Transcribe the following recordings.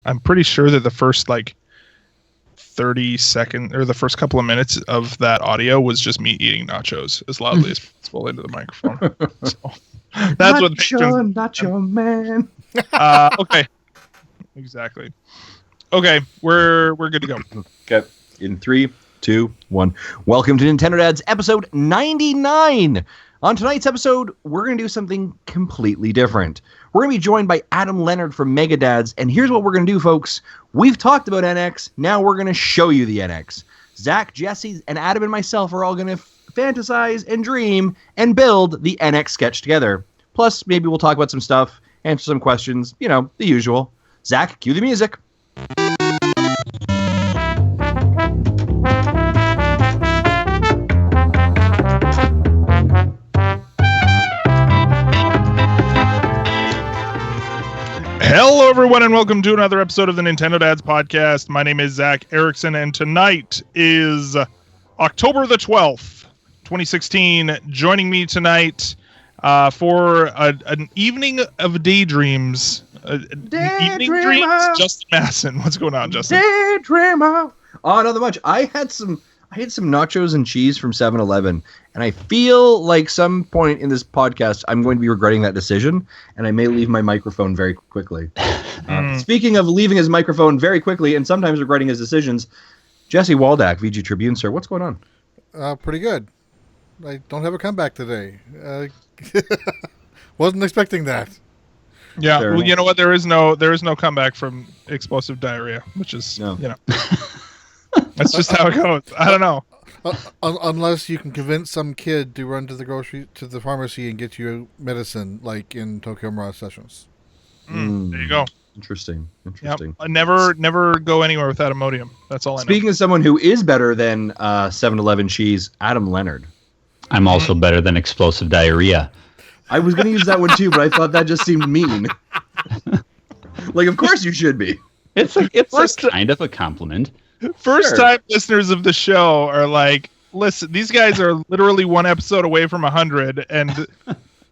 I'm pretty sure that the first 30 seconds or the first couple of minutes of that audio was just me eating nachos as loudly as possible into the microphone. So that's what patrons. Nacho man. Okay. Exactly. Okay, we're good to go. Okay. In 3, 2, 1. Welcome to Nintendo Dads episode 99. On tonight's episode, we're going to do something completely different. We're going to be joined by Adam Leonhardt from Mega Dads, and here's what we're going to do, folks. We've talked about NX, now we're going to show you the NX. Zach, Jesse, and Adam and myself are all going to fantasize and dream and build the NX sketch together. Plus, maybe we'll talk about some stuff, answer some questions, the usual. Zach, cue the music. Hello, everyone, and welcome to another episode of the Nintendo Dads podcast. My name is Zach Erickson, and tonight is October the 12th, 2016. Joining me tonight for an evening of daydreams. Evening dreams? Justin Masson. What's going on, Justin? Daydreamer. Oh, not that much. I had some nachos and cheese from 7-Eleven, and I feel like some point in this podcast I'm going to be regretting that decision, and I may leave my microphone very quickly. Speaking of leaving his microphone very quickly and sometimes regretting his decisions, Jesse Waldak, VG Tribune, sir, what's going on? Pretty good. I don't have a comeback today. Wasn't expecting that. Yeah, well, you know what? There is no comeback from explosive diarrhea, which is that's just how it goes. I don't know. Unless you can convince some kid to run to the pharmacy and get you medicine, like in Tokyo Mirage Sessions. There you go. Interesting. Yep. Never go anywhere without Imodium. That's all I know. Speaking of someone who is better than 7-Eleven cheese, Adam Leonhardt. I'm also better than explosive diarrhea. I was going to use that one too, but I thought that just seemed mean. Of course you should be. It's kind of a compliment. First-time listeners of the show are like, listen, these guys are literally one episode away from 100, and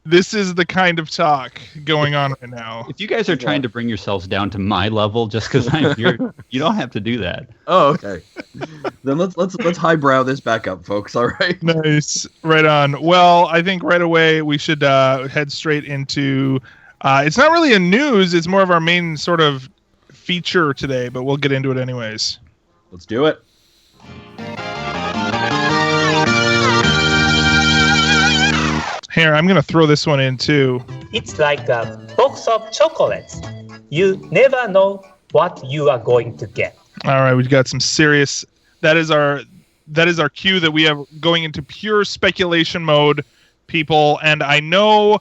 this is the kind of talk going on right now. If you guys are trying to bring yourselves down to my level just because I'm here, you don't have to do that. Oh, okay. Then let's highbrow this back up, folks. All right. Nice. Right on. Well, I think right away we should head straight into. It's not really a news. It's more of our main sort of feature today, but we'll get into it anyways. Let's do it. Here, I'm going to throw this one in too. It's like a box of chocolates. You never know what you are going to get. All right, we've got some serious. That is our cue that we have going into pure speculation mode, people. And I know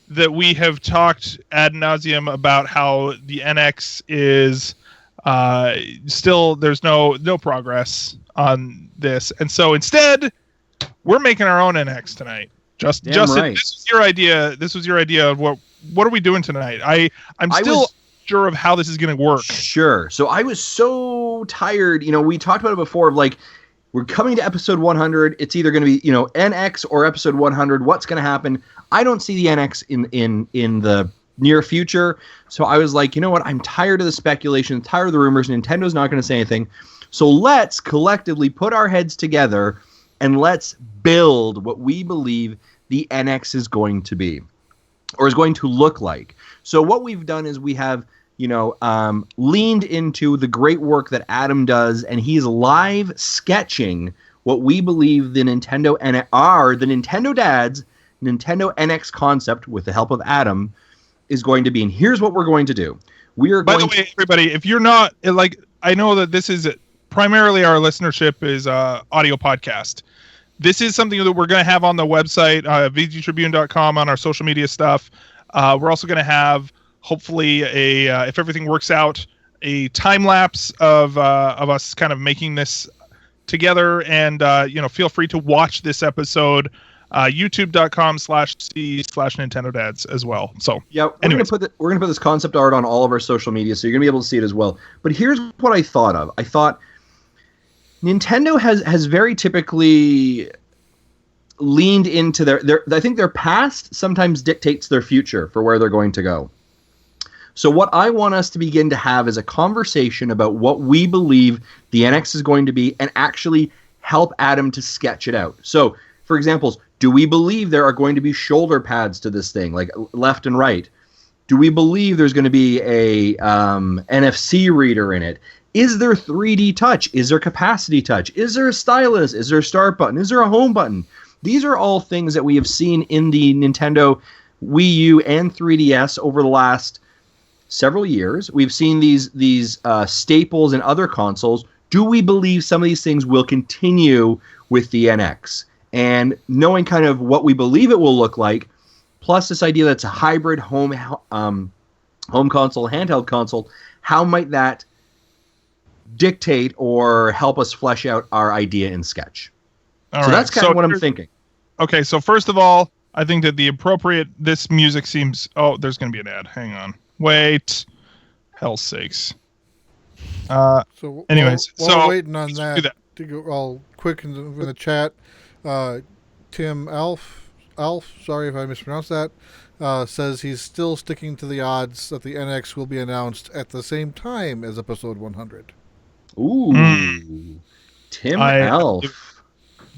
that we have talked ad nauseum about how the NX is still there's no progress on this, and so instead we're making our own NX tonight. Justin, right. This was your idea of what are we doing tonight? I'm still sure of how this is going to work. Sure. So I was so tired. We talked about it before. Of we're coming to episode 100. It's either going to be NX or episode 100. What's going to happen? I don't see the NX in the near future. So I was like, you know what? I'm tired of the speculation, tired of the rumors. Nintendo's not going to say anything. So let's collectively put our heads together and let's build what we believe the NX is going to be or is going to look like. So what we've done is we have, leaned into the great work that Adam does, and he's live sketching what we believe the Nintendo Dads Nintendo NX concept with the help of Adam is going to be. And here's what we're going to do. By the way, everybody, if you're not I know that this is primarily our listenership is audio podcast. This is something that we're going to have on the website, vgtribune.com, on our social media stuff. We're also going to have, hopefully, if everything works out, a time lapse of us kind of making this together. And feel free to watch this episode. youtube.com/c/Nintendo Dads as well. So yeah, we're gonna put this concept art on all of our social media, so you're gonna be able to see it as well. But here's what I thought of. I thought Nintendo has very typically leaned into I think their past sometimes dictates their future for where they're going to go. So what I want us to begin to have is a conversation about what we believe the NX is going to be and actually help Adam to sketch it out. So, for examples, do we believe there are going to be shoulder pads to this thing, like left and right? Do we believe there's going to be a NFC reader in it? Is there 3D touch? Is there capacity touch? Is there a stylus? Is there a start button? Is there a home button? These are all things that we have seen in the Nintendo Wii U and 3DS over the last several years. We've seen these staples in other consoles. Do we believe some of these things will continue with the NX? And knowing kind of what we believe it will look like, plus this idea that it's a hybrid home console, handheld console, how might that dictate or help us flesh out our idea in Sketch? All so right. that's kind of what I'm thinking. Okay, so first of all, I think that this music seems... Oh, there's going to be an ad. Hang on. Wait. Hell's sakes. So anyways, while we're waiting on that. To go all quick in the chat, Tim Alf, sorry if I mispronounced that, says he's still sticking to the odds that the NX will be announced at the same time as episode 100. Ooh. Tim Alf.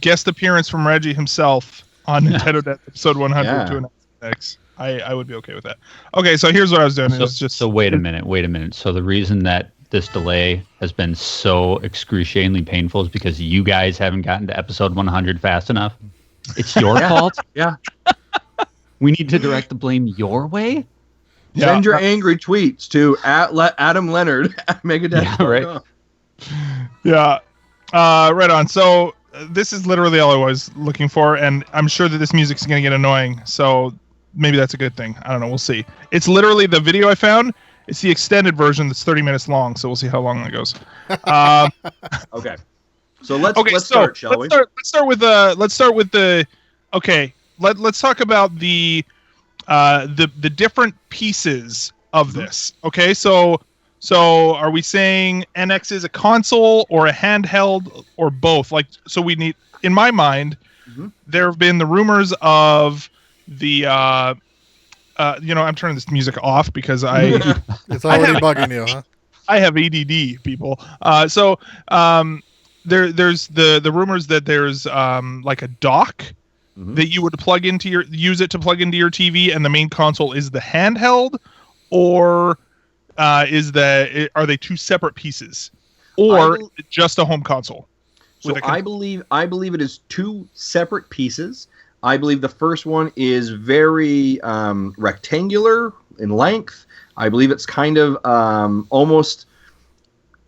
Guest appearance from Reggie himself on Nintendo Net episode 100 to announce the NX. I would be okay with that. Okay, so here's what I was doing. So wait a minute. So the reason that this delay has been so excruciatingly painful is because you guys haven't gotten to episode 100 fast enough. It's your fault. Yeah. We need to direct the blame your way. Send your angry tweets to Adam Leonard at Megadeth. Yeah, right. Yeah. Right on. So this is literally all I was looking for, and I'm sure that this music's going to get annoying. So maybe that's a good thing. I don't know. We'll see. It's literally the video I found. It's the extended version that's 30 minutes long, so we'll see how long that goes. Okay. So let's start, shall we? Let's start with the. Okay. Let's talk about the different pieces of this. Okay. So are we saying NX is a console or a handheld or both? Like, so we need. In my mind, there have been the rumors of the. I'm turning this music off because it's already bugging you, huh? I have ADD, people. There's the rumors that there's like a dock that you would use it to plug into your TV, and the main console is the handheld, or are they two separate pieces, or just a home console? So I believe it is two separate pieces. I believe the first one is very rectangular in length. I believe it's kind of almost,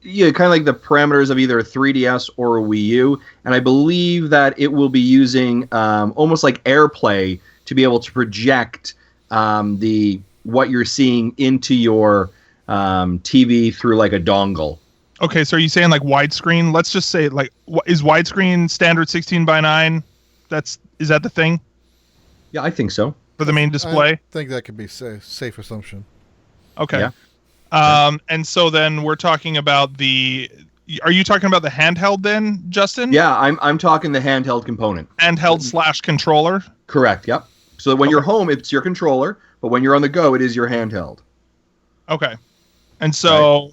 kind of like the parameters of either a 3DS or a Wii U. And I believe that it will be using almost like AirPlay to be able to project what you're seeing into your TV through like a dongle. Okay, so are you saying like widescreen? Let's just say like, is widescreen standard 16:9? Is that the thing? Yeah, I think so. For the main display? I think that could be safe assumption. Okay. Yeah. And so then we're talking about are you talking about the handheld then, Justin? Yeah, I'm talking the handheld component. Handheld / controller? Correct, yep. So that when you're home, it's your controller, but when you're on the go, it is your handheld. Okay. And so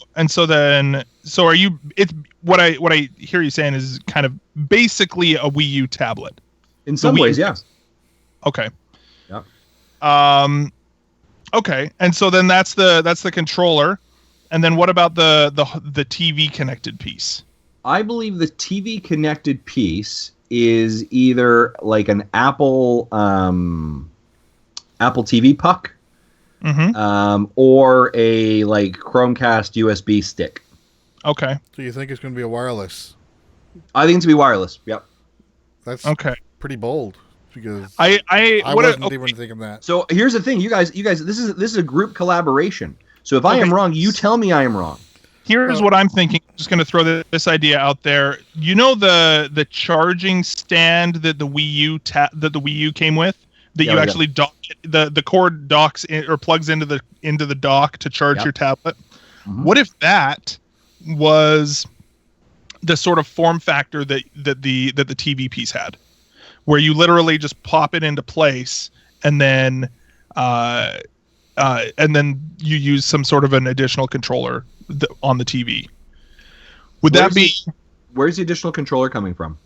are you? It's what I hear you saying is kind of basically a Wii U tablet. In some ways, yeah. Okay. Yeah. Okay, and so then that's the controller, and then what about the TV connected piece? I believe the TV connected piece is either like an Apple TV puck. Or a like Chromecast USB stick. Okay. So you think it's going to be a wireless? I think it's going to be wireless. Yep. That's okay. Pretty bold because I wasn't even thinking that. So here's the thing, you guys. This is a group collaboration. So if I am wrong, you tell me I am wrong. Here's what I'm thinking. I'm just going to throw this idea out there. You know the charging stand that the Wii U came with. That you actually dock the cord docks or plugs into the dock to charge your tablet. What if that was the sort of form factor that the TV piece had, where you literally just pop it into place and then and then you use some sort of an additional controller on the TV. Would that be? Where's the additional controller coming from?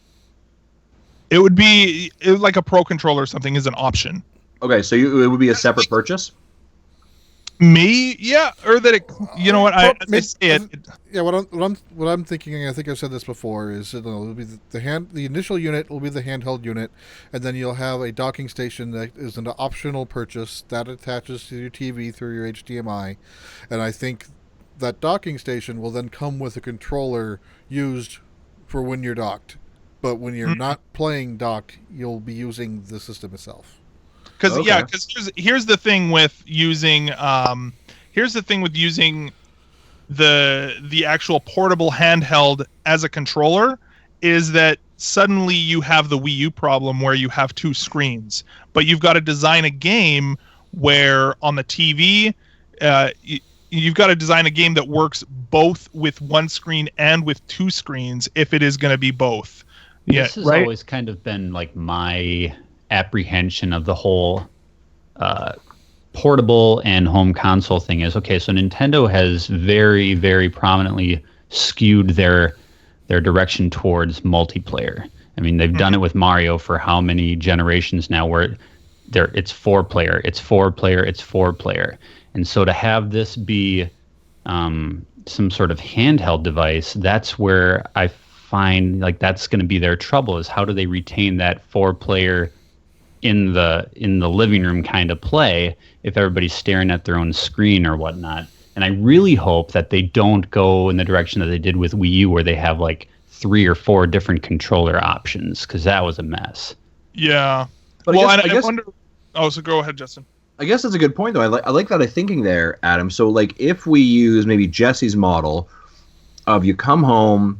It would be like a Pro controller or something is an option. Okay, so it would be a separate purchase? Yeah, or that it. You know what? Yeah, what I'm thinking, I think I've said this before, is it'll be the initial unit will be the handheld unit, and then you'll have a docking station that is an optional purchase that attaches to your TV through your HDMI, and I think that docking station will then come with a controller used for when you're docked, but when you're not playing docked, you'll be using the system itself. Because here's the thing with using the actual portable handheld as a controller is that suddenly you have the Wii U problem where you have two screens, but you've got to design a game where on the TV you've got to design a game that works both with one screen and with two screens if it is going to be both. This has always kind of been like my apprehension of the whole portable and home console thing is, okay, so Nintendo has very, very prominently skewed their direction towards multiplayer. I mean, they've done it with Mario for how many generations now, where it's 4-player, it's 4-player, it's 4-player. And so to have this be some sort of handheld device, that's where I find like that's going to be their trouble, is how do they retain that 4-player in the living room kind of play if everybody's staring at their own screen or whatnot. And I really hope that they don't go in the direction that they did with Wii U, where they have like 3 or 4 different controller options, because that was a mess. Yeah. But I guess, wonder. Oh, so go ahead, Justin. I guess that's a good point, though. I like that thinking there, Adam. So, like, if we use maybe Jesse's model of you come home,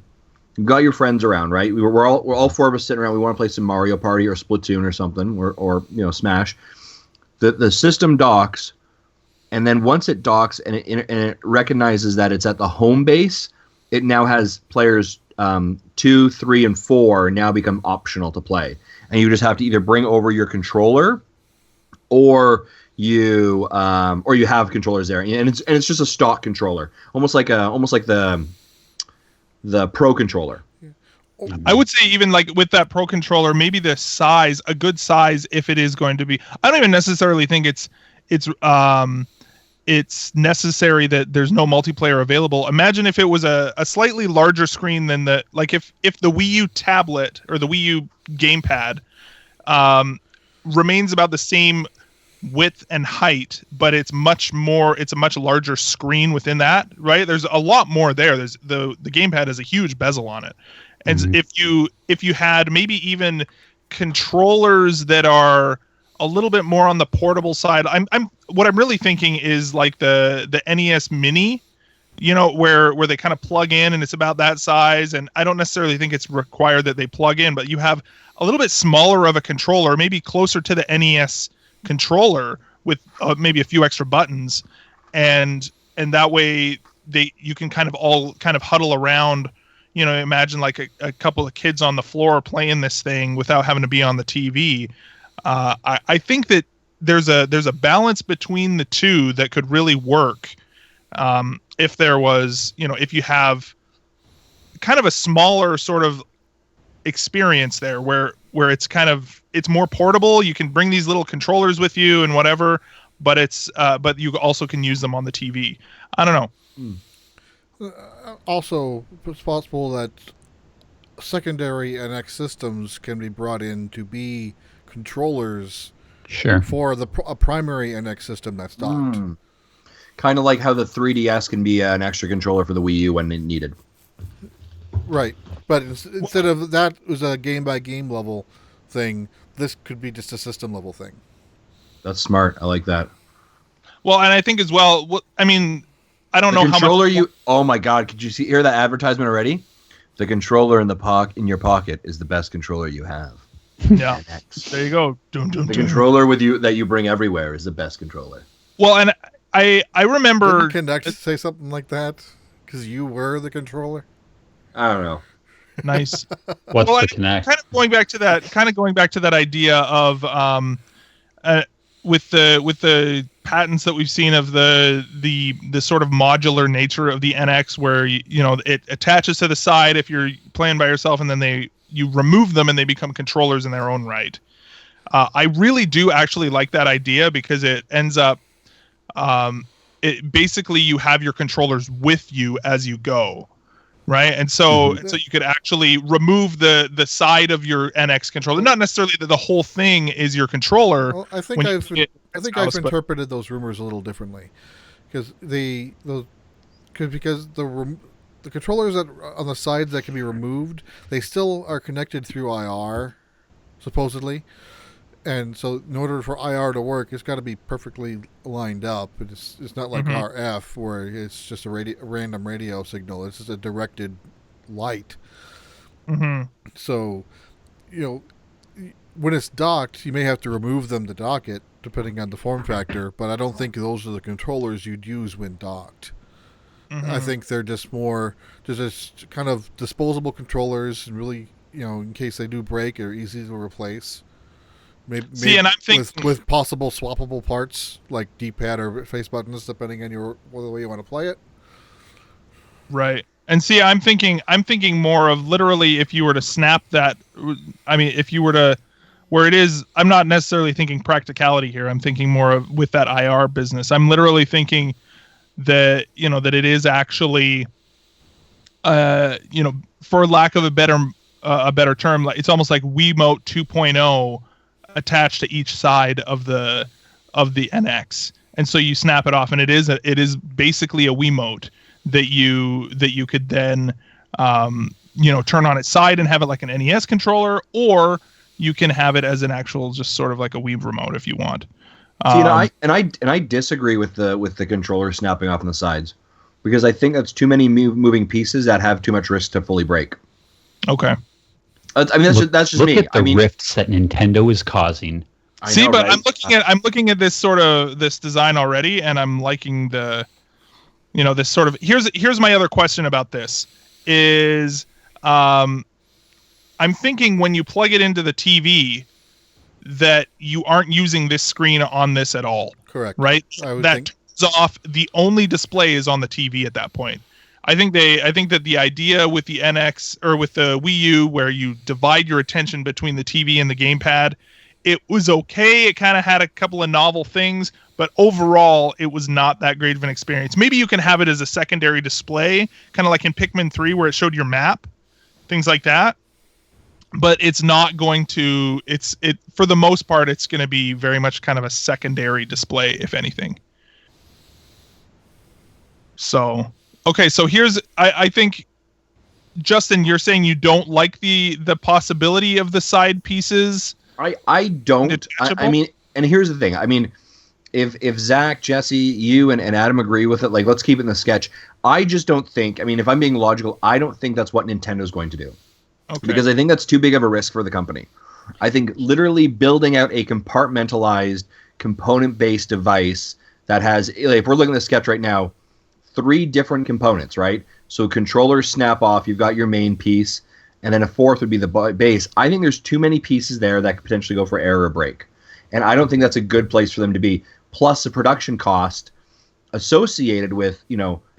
you've got your friends around, right? We're all 4 of us sitting around. We want to play some Mario Party or Splatoon or something, or Smash. The system docks, and then once it docks and it recognizes that it's at the home base, it now has players 2, 3, and 4 now become optional to play, and you just have to either bring over your controller, or you have controllers there, and it's just a stock controller, almost like the Pro controller. I would say even like with that Pro controller, maybe the size, a good size, if it is going to be. I don't even necessarily think it's necessary that there's no multiplayer available. Imagine if it was a slightly larger screen than if the Wii U tablet or the Wii U gamepad remains about the same width and height, but it's a much larger screen within that, right? There's a lot more there. There's the gamepad has a huge bezel on it. And if you had maybe even controllers that are a little bit more on the portable side, what I'm really thinking is like the NES Mini, where they kind of plug in and it's about that size. And I don't necessarily think it's required that they plug in, but you have a little bit smaller of a controller, maybe closer to the NES controller with maybe a few extra buttons, and that way you can kind of huddle around. Imagine like a couple of kids on the floor playing this thing without having to be on the TV. I think that there's a balance between the two that could really work. If there was, if you have kind of a smaller sort of experience there where it's more portable. You can bring these little controllers with you and whatever, but but you also can use them on the TV. I don't know. Also, it's possible that secondary NX systems can be brought in to be controllers for a primary NX system that's docked. Kind of like how the 3DS can be an extra controller for the Wii U when needed. Right. But instead of that was a game-by-game level thing, this could be just a system-level thing. That's smart. I like that. Well, and I think as well, I mean, I don't know how much... Oh my God, could you hear that advertisement already? The controller in your pocket is the best controller you have. Yeah, there you go. The controller that you bring everywhere is the best controller. Well, and I remember... Didn't Kinect say something like that? Because you were the controller? I don't know. Nice. What's the Kinect? Kind of going back to that idea of with the patents that we've seen of the sort of modular nature of the NX, where it attaches to the side if you're playing by yourself, and then you remove them and they become controllers in their own right. I really do actually like that idea, because it ends up it basically, you have your controllers with you as you go, right? And so you could actually remove the side of your NX controller. Not necessarily that the whole thing is your controller. Well, I think I've interpreted those rumors a little differently, because the controllers that on the sides that can be removed, they still are connected through IR, supposedly. And so, in order for IR to work, it's got to be perfectly lined up. It's not like RF, where it's just a random radio signal. It's just a directed light. Mm-hmm. So, when it's docked, you may have to remove them to dock it, depending on the form factor. But I don't think those are the controllers you'd use when docked. Mm-hmm. I think they're just just kind of disposable controllers, and really, in case they do break, are easy to replace. Maybe and I'm thinking with possible swappable parts like D-pad or face buttons, depending on the way you want to play it. Right. And see, I'm thinking more of literally, if you were to snap that. I mean, if you were to, where it is, I'm not necessarily thinking practicality here. I'm thinking more of with that IR business. I'm literally thinking that that it is actually, for lack of a better term, like it's almost like Wiimote 2.0. attached to each side of the NX, and so you snap it off, and it is basically a Wiimote that you could then turn on its side and have it like an NES controller, or you can have it as an actual, just sort of like a Wii remote if you want. I disagree with the controller snapping off on the sides, because I think that's too many moving pieces that have too much risk to fully break. Okay. I mean, that's just me. Look at the rifts that Nintendo is causing. But I'm looking at this design already, and I'm liking the, this sort of. Here's my other question about this is, I'm thinking when you plug it into the TV, that you aren't using this screen on this at all. Correct. Right. That turns off. The only display is on the TV at that point. I think that the idea with the NX or with the Wii U, where you divide your attention between the TV and the gamepad, it was okay. It kind of had a couple of novel things, but overall, it was not that great of an experience. Maybe you can have it as a secondary display, kind of like in Pikmin 3, where it showed your map, things like that. But it's not going to. For the most part, it's going to be very much kind of a secondary display, if anything. So. Okay, so I think, Justin, you're saying you don't like the possibility of the side pieces. I don't. I mean, and here's the thing. I mean, if Zach, Jesse, you, and Adam agree with it, like, let's keep it in the sketch. I just don't think. I mean, if I'm being logical, I don't think that's what Nintendo's going to do. Okay. Because I think that's too big of a risk for the company. I think literally building out a compartmentalized, component-based device that has, like, if we're looking at the sketch right now, 3 different components, right? So controllers snap off, you've got your main piece, and then a fourth would be the base. I think there's too many pieces there that could potentially go for error or break. And I don't think that's a good place for them to be. Plus the production cost associated with,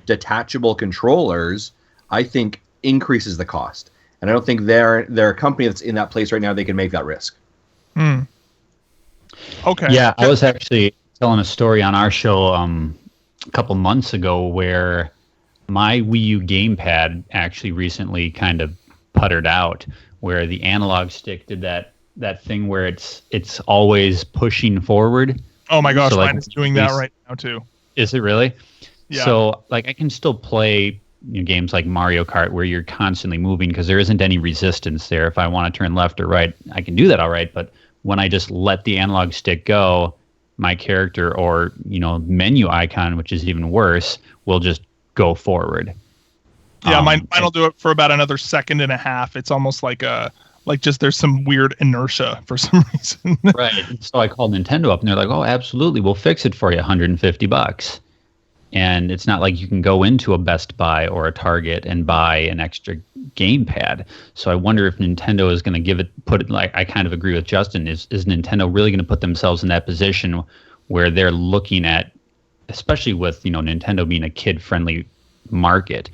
detachable controllers, I think increases the cost. And I don't think they're a company that's in that place right now, they can make that risk. Okay. Yeah, I was actually telling a story on our show a couple months ago where my Wii U gamepad actually recently kind of puttered out, where the analog stick did that thing where it's always pushing forward. Oh my gosh, mine is doing that right now too. Is it really? Yeah. So like I can still play games like Mario Kart where you're constantly moving because there isn't any resistance there. If I want to turn left or right, I can do that all right. But when I just let the analog stick go, my character or menu icon, which is even worse, will just go forward. Yeah, mine will do it for about another second and a half. It's almost like just there's some weird inertia for some reason. Right. So I called Nintendo up and they're like, "Oh, absolutely, we'll fix it for you, $150." And it's not like you can go into a Best Buy or a Target and buy an extra gamepad. So I wonder if Nintendo is going to put it like I kind of agree with Justin. Is Nintendo really going to put themselves in that position where they're looking at, especially with Nintendo being a kid-friendly market,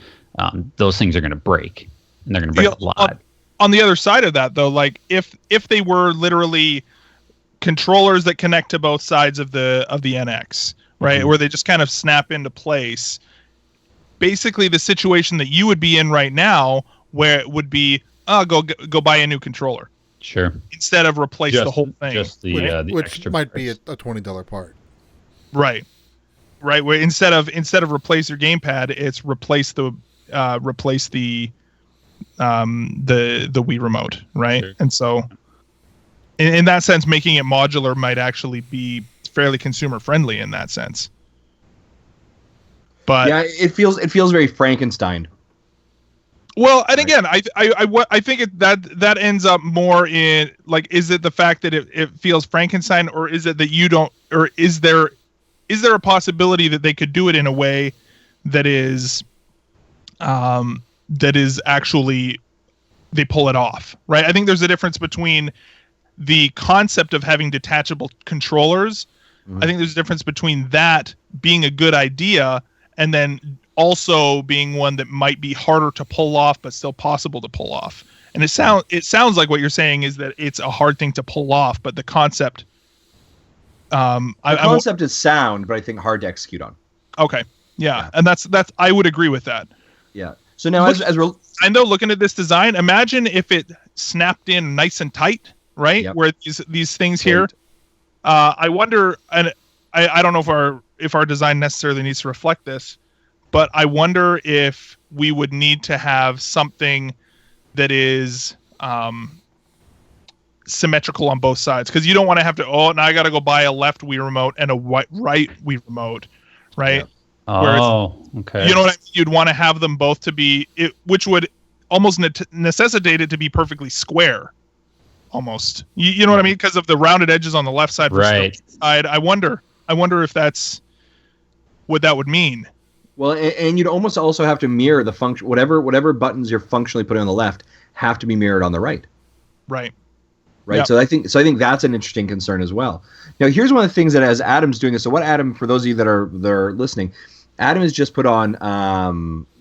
those things are going to break, and they're going to break a lot. On the other side of that, though, like if they were literally controllers that connect to both sides of the NX, right, Mm-hmm. where they just kind of snap into place, basically the situation that you would be in right now, where it would be, go buy a new controller. Sure. Instead of replace the whole thing. Just the which extra might be a parts. $20 part. Right. Where instead of replace your gamepad, it's replace the Wii remote, right? Sure. And so, in that sense, making it modular might actually be fairly consumer friendly in that sense. But Yeah, it feels very Frankenstein. well, and again, I think that ends up more in, like, is it the fact that it feels Frankenstein, or is it that you don't, or is there a possibility that they could do it in a way that is actually they pull it off, right? I think there's a difference between the concept of having detachable controllers. I think there's a difference between that being a good idea and then also being one that might be harder to pull off but still possible to pull off. And it sounds like what you're saying is that it's a hard thing to pull off, but the concept The concept is sound, but I think hard to execute on. Okay. Yeah. And that's I would agree with that. Yeah. So now as we're And though, looking at this design, imagine if it snapped in nice and tight, right? Yep. Where these things here, I wonder, and I don't know if our design necessarily needs to reflect this, but I wonder if we would need to have something that is symmetrical on both sides, because you don't want to have to, now I got to go buy a left Wii remote and a right Wii remote, right? Yeah. Okay. You know what I mean? You'd want to have them both to be, which would almost necessitate it to be perfectly square, almost. You know what I mean? Because of the rounded edges on the left side versus Right. the right side. I wonder if that's what that would mean. Well, and you'd almost also have to mirror the function. Whatever buttons you're functionally putting on the left have to be mirrored on the right. Right. Right. Yep. So I think that's an interesting concern as well. Now, here's one of the things that as Adam's doing this. So what Adam, for those of you that are listening, Adam has just put on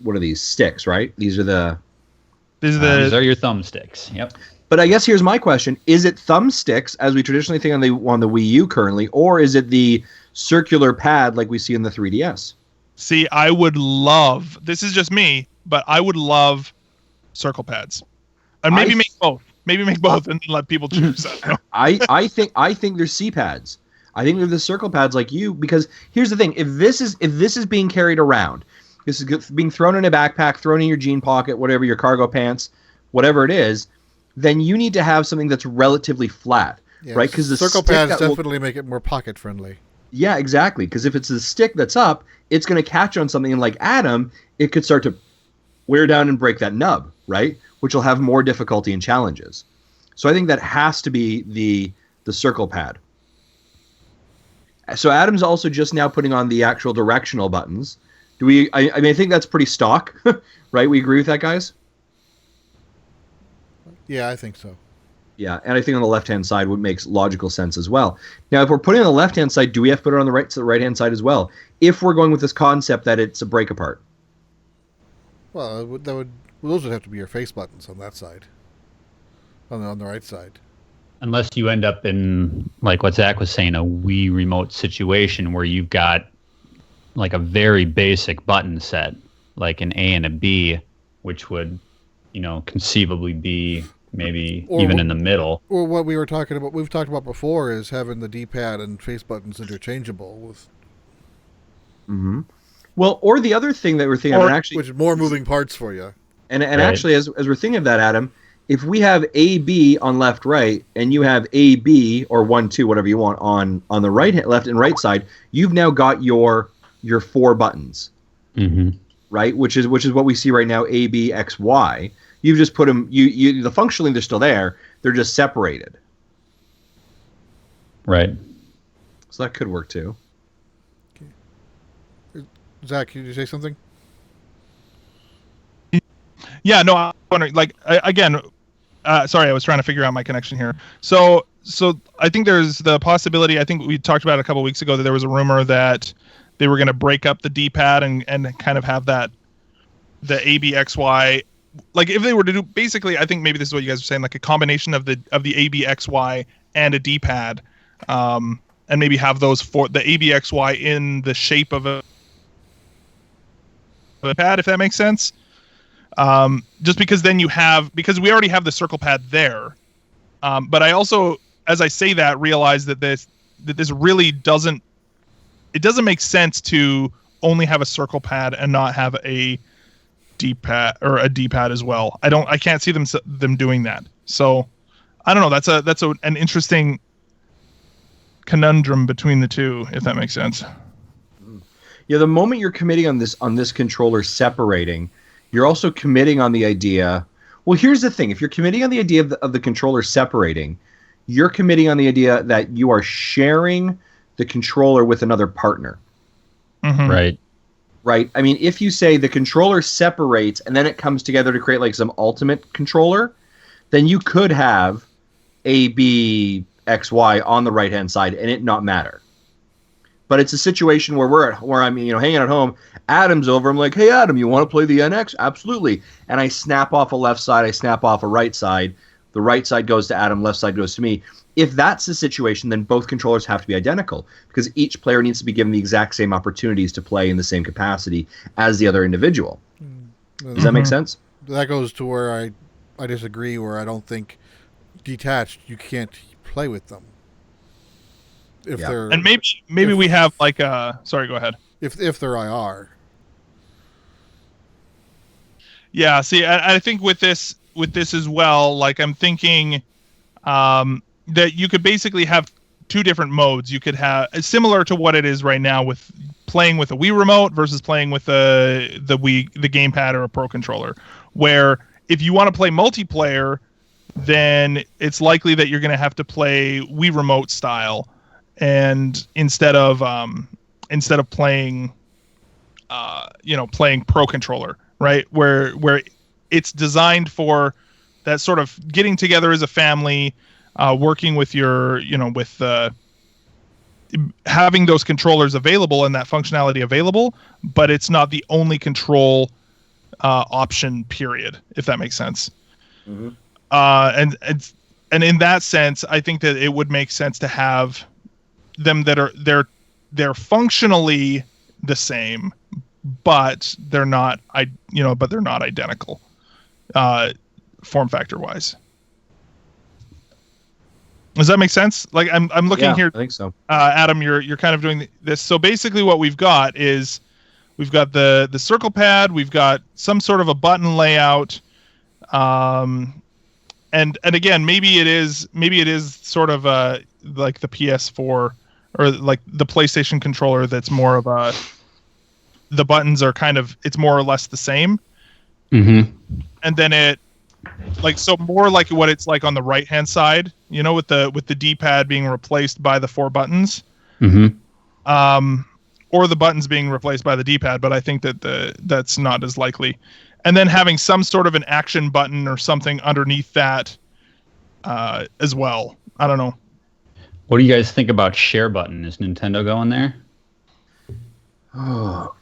what are these sticks? Right. These are These are your thumbsticks. Yep. But I guess here's my question: is it thumbsticks as we traditionally think on the Wii U currently, or is it the circular pad like we see in the 3DS? See, I would love, this is just me, but I would love circle pads. And maybe make both. Maybe make both and let people choose. I think they're C pads. I think they're the circle pads like you, because here's the thing: if this is being carried around, this is being thrown in a backpack, thrown in your jean pocket, whatever, your cargo pants, whatever it is, then you need to have something that's relatively flat, right? Because the circle stick pads definitely make it more pocket friendly. Yeah, exactly. Because if it's the stick that's up, it's going to catch on something, and like Adam, it could start to wear down and break that nub, right? Which will have more difficulty and challenges. So I think that has to be the circle pad. So Adam's also just now putting on the actual directional buttons. Do we? I mean, I think that's pretty stock, right? We agree with that, guys? Yeah, I think so. Yeah, and I think on the left-hand side would makes logical sense as well. Now, if we're putting it on the left-hand side, do we have to put it on the right-hand side as well? If we're going with this concept that it's a break apart. Well, those would have to be your face buttons on that side, on the right side. Unless you end up in, like what Zach was saying, a Wii remote situation where you've got like a very basic button set, like an A and a B, which would, conceivably be maybe even in the middle. Or what we've talked about before, is having the D-pad and face buttons interchangeable with. Mm-hmm. Well, or the other thing that we're thinking, which is more moving parts for you. And actually, as we're thinking of that, Adam, if we have A, B on left, right, and you have A, B, or 1, 2, whatever you want on the right, left, and right side, you've now got your 4 buttons, right? Which is what we see right now: A, B, X, Y. You've just put them. The functionally they're still there. They're just separated. Right. So that could work too. Okay. Zach, can you say something? Yeah, no, I'm wondering, like, again, sorry, I was trying to figure out my connection here. So so I think there's the possibility. I think we talked about it a couple weeks ago that there was a rumor that they were going to break up the D-pad and kind of have the ABXY. Like if they were to do basically, I think maybe this is what you guys are saying, like a combination of the ABXY and a D-pad, and maybe have those for the ABXY in the shape of a pad, if that makes sense. Just because then because we already have the circle pad there. But I also, as I say that, realize that this really doesn't make sense to only have a circle pad and not have a D-pad or a D-pad as well. I can't see them doing that. So I don't know. That's an interesting conundrum between the two, if that makes sense. Yeah, the moment you're committing on this controller separating, you're also committing on the idea. Well, here's the thing: if you're committing on the idea of the controller separating, you're committing on the idea that you are sharing the controller with another partner. Mm-hmm. Right. Right. I mean, if you say the controller separates and then it comes together to create like some ultimate controller, then you could have A, B, X, Y on the right hand side and it not matter. But it's a situation where I'm hanging at home. Adam's over. I'm like, hey Adam, you want to play the NX? Absolutely. And I snap off a left side. I snap off a right side. The right side goes to Adam. Left side goes to me. If that's the situation, then both controllers have to be identical because each player needs to be given the exact same opportunities to play in the same capacity as the other individual. Does that make sense? That goes to where I disagree, where I don't think detached, you can't play with them. If they're and maybe we have like sorry, go ahead. If they're IR. Yeah, see, I think with this as well, like I'm thinking that you could basically have two different modes. You could have similar to what it is right now with playing with a Wii remote versus playing with the gamepad or a Pro controller, where if you want to play multiplayer, then it's likely that you're going to have to play Wii remote style, and instead of playing playing Pro controller, right, where it's designed for that sort of getting together as a family, working with having those controllers available and that functionality available, but it's not the only control option, period, if that makes sense. Mm-hmm. And in that sense, I think that it would make sense to have them that are they're functionally the same, but they're not identical form factor wise. Does that make sense? Like I'm looking here. I think so. Adam, you're kind of doing this. So basically, what we've got is we've got the circle pad. We've got some sort of a button layout. And again, maybe it is sort of like the PS4 or like the PlayStation controller. That's more of the buttons are kind of, it's more or less the same. Mm-hmm. And then it more like what it's like on the right hand side, with the D-pad being replaced by the 4 buttons. Mm-hmm. Or the buttons being replaced by the D-pad, but I think that that's not as likely. And then having some sort of an action button or something underneath that as well. I don't know. What do you guys think about share button? Is Nintendo going there? Oh.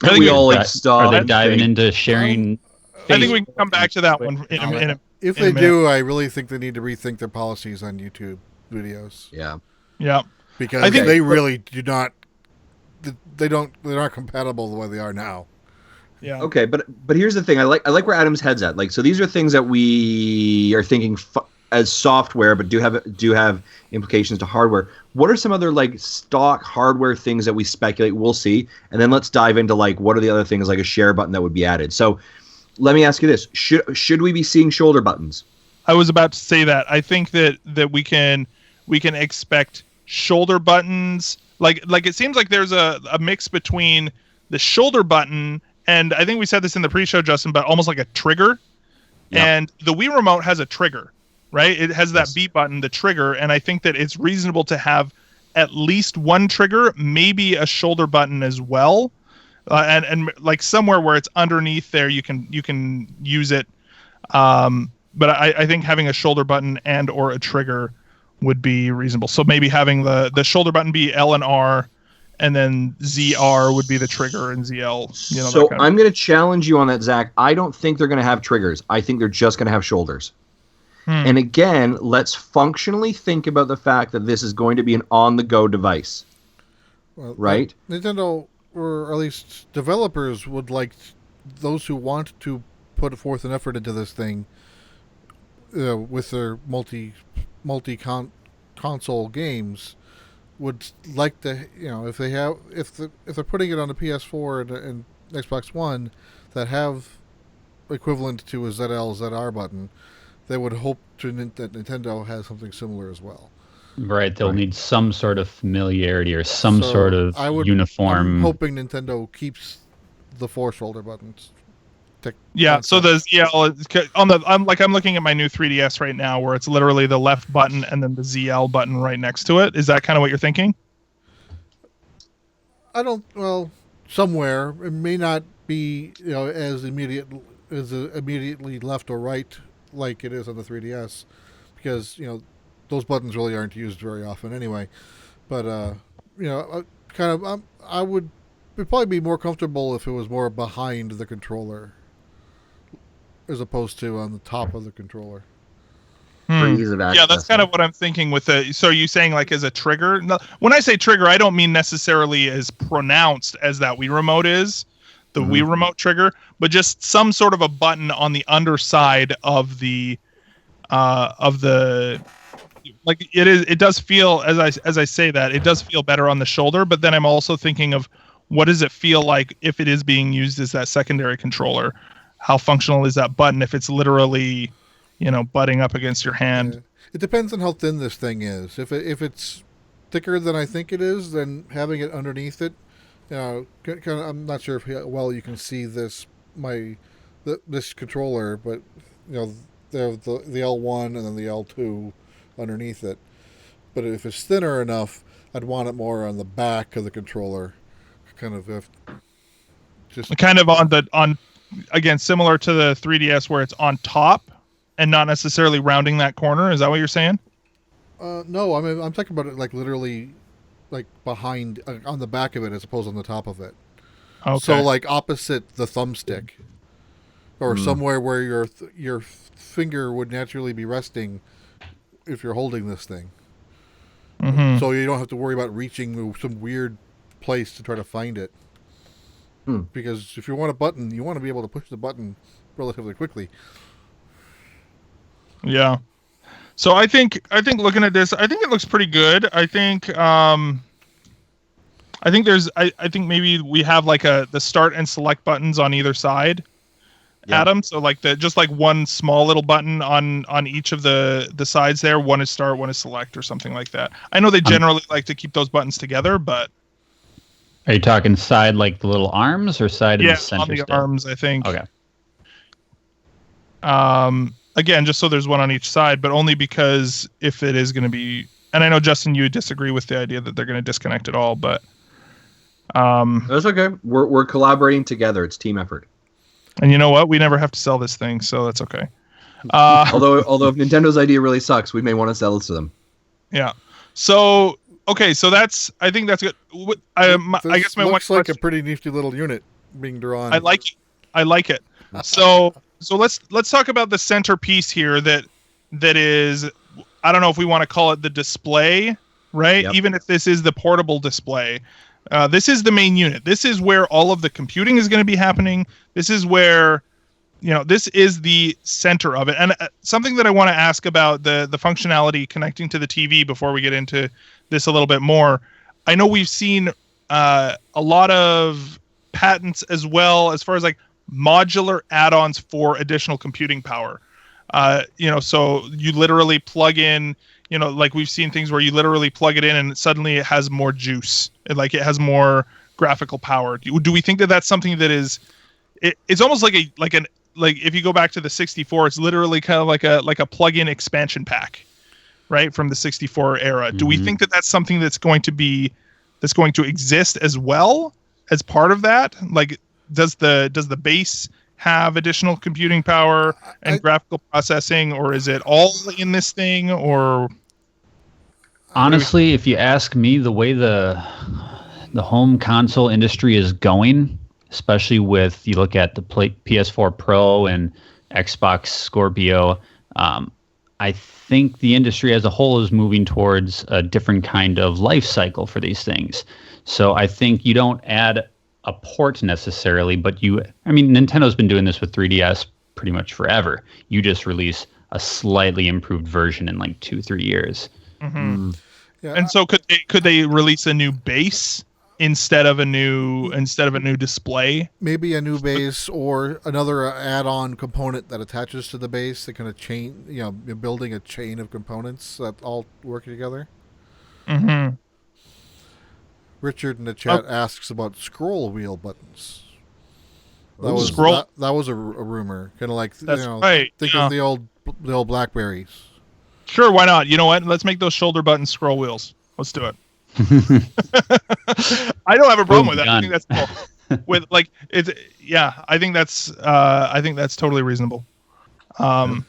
I think we all stop. Are they diving into sharing? I think we can come back to that one If they do, I really think they need to rethink their policies on YouTube videos. Yeah. Yeah. Because they really do not. They're not compatible the way they are now. Yeah. Okay, but here's the thing. I like where Adam's head's at. Like, so these are things that we are thinking as software, but do have implications to hardware. What are some other like stock hardware things that we speculate we'll see? And then let's dive into like what are the other things like a share button that would be added. So let me ask you this: should we be seeing shoulder buttons? I was about to say that. I think that we can expect shoulder buttons. Like it seems like there's a mix between the shoulder button and I think we said this in the pre-show, Justin, but almost like a trigger. Yeah. And the Wii remote has a trigger, right? It has that B button, the trigger, and I think that it's reasonable to have at least one trigger, maybe a shoulder button as well, and like somewhere where it's underneath there, you can use it. but I think having a shoulder button and or a trigger would be reasonable. So maybe having the shoulder button be L and R, and then ZR would be the trigger and ZL. So I'm going to challenge you on that, Zach. I don't think they're going to have triggers. I think they're just going to have shoulders. And again, let's functionally think about the fact that this is going to be an on-the-go device. Well, right? Nintendo, or at least developers, would like those who want to put forth an effort into this thing with their multi-console games would like to, if they're putting it on the PS4 and Xbox One that have equivalent to a ZL ZR button, they would hope that Nintendo has something similar as well. Right, they'll need some sort of familiarity or some sort of uniform. I'm hoping Nintendo keeps the 4 shoulder buttons. Yeah, so the ZL I'm looking at my new 3DS right now, where it's literally the left button and then the ZL button right next to it. Is that kind of what you're thinking? Somewhere it may not be as immediately left or right like it is on the 3DS, because those buttons really aren't used very often anyway. But I would probably be more comfortable if it was more behind the controller as opposed to on the top of the controller. For ease of access. Yeah, that's kind of what I'm thinking with the. So are you saying like as a trigger? No, when I say trigger, I don't mean necessarily as pronounced as that Wii Remote is, the Wii Remote trigger, but just some sort of a button on the underside of the like it does feel, as I say that, it does feel better on the shoulder, but then I'm also thinking of what does it feel like if it is being used as that secondary controller? How functional is that button if it's literally, butting up against your hand? Yeah. It depends on how thin this thing is. If it's thicker than I think it is, then having it underneath it, I'm not sure how well you can see this controller, but the L1 and then the L2 underneath it. But if it's thinner enough, I'd want it more on the back of the controller, kind of on again, similar to the 3DS where it's on top and not necessarily rounding that corner. Is that what you're saying? No, I'm talking about it like literally, like behind on the back of it as opposed on the top of it. Okay. So like opposite the thumbstick, or somewhere where your finger would naturally be resting if you're holding this thing. Mm-hmm. So you don't have to worry about reaching some weird place to try to find it. Because if you want a button, you want to be able to push the button relatively quickly. Yeah. So I think looking at this, I think it looks pretty good. I think maybe we have like the start and select buttons on either side. Yep. Adam, so like just like one small little button on each of the sides there. One is start, one is select, or something like that. I know they generally like to keep those buttons together, but are you talking side like the little arms or side in the center? On the still? arms, I think. Okay. Again, just so there's one on each side, but only because if it is going to be, and I know Justin, you disagree with the idea that they're going to disconnect it all, but that's okay. We're collaborating together. It's team effort. And you know what? We never have to sell this thing, so that's okay. Although if Nintendo's idea really sucks, we may want to sell it to them. Yeah. So okay, so I think that's good. I guess my looks one like question, a pretty nifty little unit being drawn. I like it. So let's talk about the centerpiece here that is, I don't know if we want to call it the display, right? Yep. Even if this is the portable display. This is the main unit. This is where all of the computing is going to be happening. This is where, this is the center of it. And something that I want to ask about the functionality connecting to the TV before we get into this a little bit more. I know we've seen a lot of patents as well as far as like modular add-ons for additional computing power. So you literally plug in, like we've seen things where you literally plug it in and suddenly it has more juice. It has more graphical power. Do we think that that's something that is, it's almost like if you go back to the 64, it's literally kind of like a plug-in expansion pack, right? From the 64 era. Mm-hmm. Do we think that that's something that's going to exist as well as part of that? Like, does the base have additional computing power and graphical processing, or is it all in this thing? Or honestly, if you ask me, the way the home console industry is going, especially with you look at the PS4 Pro and Xbox Scorpio, I think the industry as a whole is moving towards a different kind of life cycle for these things. So I think you don't add a port necessarily, but Nintendo's been doing this with 3DS pretty much forever. You just release a slightly improved version in like 2-3 years. Mm-hmm. Yeah. And so could they release a new base instead of a new display? Maybe a new base or another add-on component that attaches to the base. That kind of chain, you're building a chain of components that all work together. Mm-hmm. Richard in the chat asks about scroll wheel buttons. That was a rumor, kind of like right. Think of the old Blackberries. Sure, why not? You know what? Let's make those shoulder button scroll wheels. Let's do it. I don't have a problem with that. I think that's cool. I think that's totally reasonable. I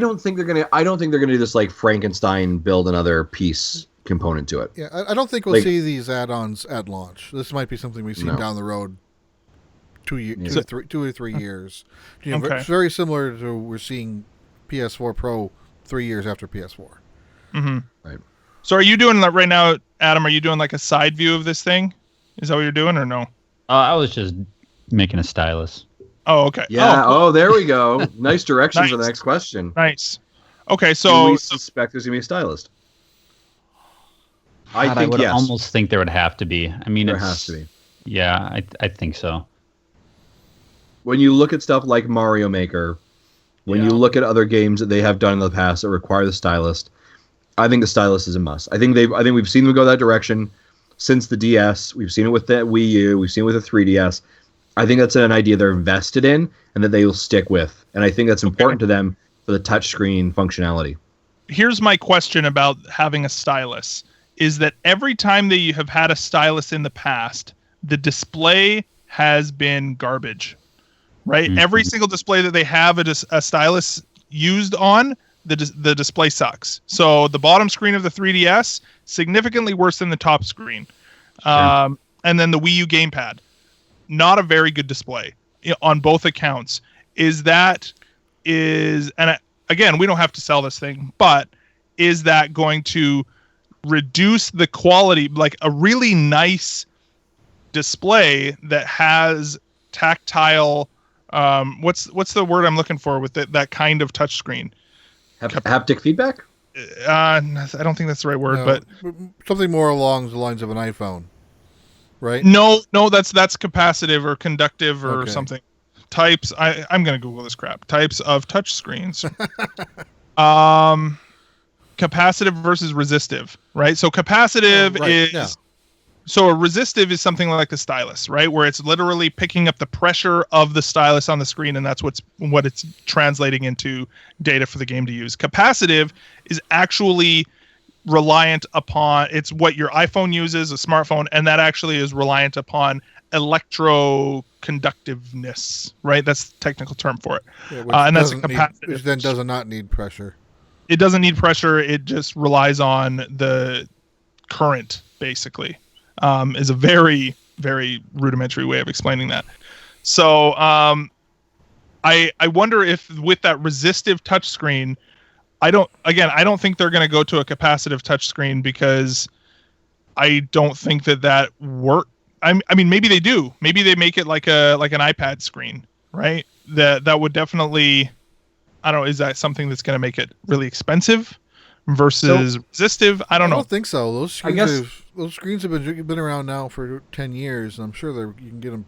don't think they're gonna do this like Frankenstein build another piece component to it. Yeah, I don't think we'll see these add-ons at launch. This might be something we see down the road. 2 or 3 years. It's very similar to we're seeing PS4 Pro 3 years after PS4. Mm-hmm. Right. So are you doing that right now, Adam? Are you doing like a side view of this thing? Is that what you're doing or no? I was just making a stylus. Oh, okay. Yeah. Cool. Oh, there we go. Nice direction for the next question. Nice. Okay, so do we suspect there's gonna be a stylist? I would almost think there would have to be. I mean, there has to be. Yeah, I think so. When you look at stuff like Mario Maker, when you look at other games that they have done in the past that require the stylist, I think the stylist is a must. I think we've seen them go that direction since the DS. We've seen it with the Wii U. We've seen it with the 3DS. I think that's an idea they're invested in and that they will stick with. And I think that's important to them for the touchscreen functionality. Here's my question about having a stylus. Is that every time that you have had a stylus in the past, the display has been garbage, right? Mm-hmm. Every single display that they have a stylus used on, the display sucks. So the bottom screen of the 3DS, significantly worse than the top screen. Sure. And then the Wii U gamepad, not a very good display on both accounts. Again, we don't have to sell this thing, but is that going to reduce the quality, like a really nice display that has tactile what's the word I'm looking for with that kind of touchscreen? Haptic feedback? I don't think that's the right word, but something more along the lines of an iPhone, right? No, that's capacitive or conductive or something. Types. I'm gonna Google this crap. Types of touchscreens. Capacitive versus resistive, right? So capacitive so a resistive is something like the stylus, right? Where it's literally picking up the pressure of the stylus on the screen, and that's what it's translating into data for the game to use. Capacitive is actually reliant upon, it's what your iPhone uses, a smartphone, and that actually is reliant upon electroconductiveness, right? That's the technical term for it. Yeah, and that's a capacitive. Which then does not need pressure. It doesn't need pressure. It just relies on the current, basically. Is a very, very rudimentary way of explaining that. So I wonder if with that resistive touchscreen, I don't think they're going to go to a capacitive touchscreen because I don't think that works. I mean, maybe they do. Maybe they make it like an iPad screen, right? That would definitely. I don't know. Is that something that's going to make it really expensive versus resistive? I don't know. I don't think so. Those screens have been around now for 10 years, and I'm sure you can get them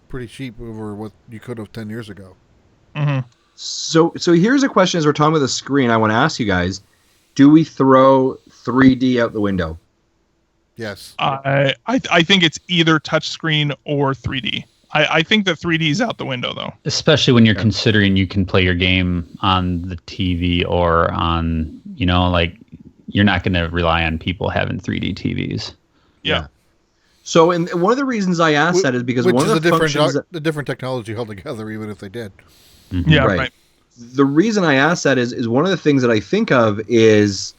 pretty cheap over what you could have 10 years ago. Mm-hmm. So here's a question as we're talking about the screen. I want to ask you guys: do we throw 3D out the window? Yes. I think it's either touchscreen or 3D. I think that 3D is out the window, though. Especially when you're considering you can play your game on the TV or on, you're not going to rely on people having 3D TVs. Yeah. So, and one of the reasons I asked that is because which one is of the functions a different technology altogether, even if they did. Mm-hmm. Yeah, right. right. The reason I asked that is one of the things that I think of is,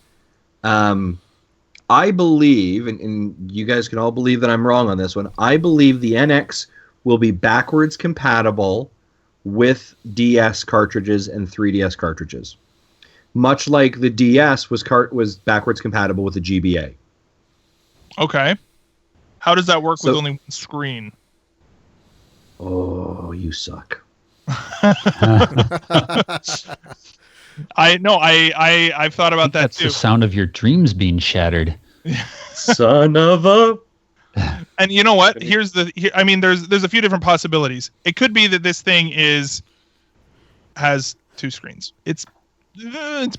I believe, and you guys can all believe that I'm wrong on this one. I believe the NX will be backwards compatible with DS cartridges and 3DS cartridges, much like the DS was backwards compatible with the GBA. Okay. How does that work with So- only one screen? Oh, you suck. I've thought about that That's too. the sound of your dreams being shattered. Son of a... And you know what? There's a few different possibilities. It could be that this thing has two screens. It's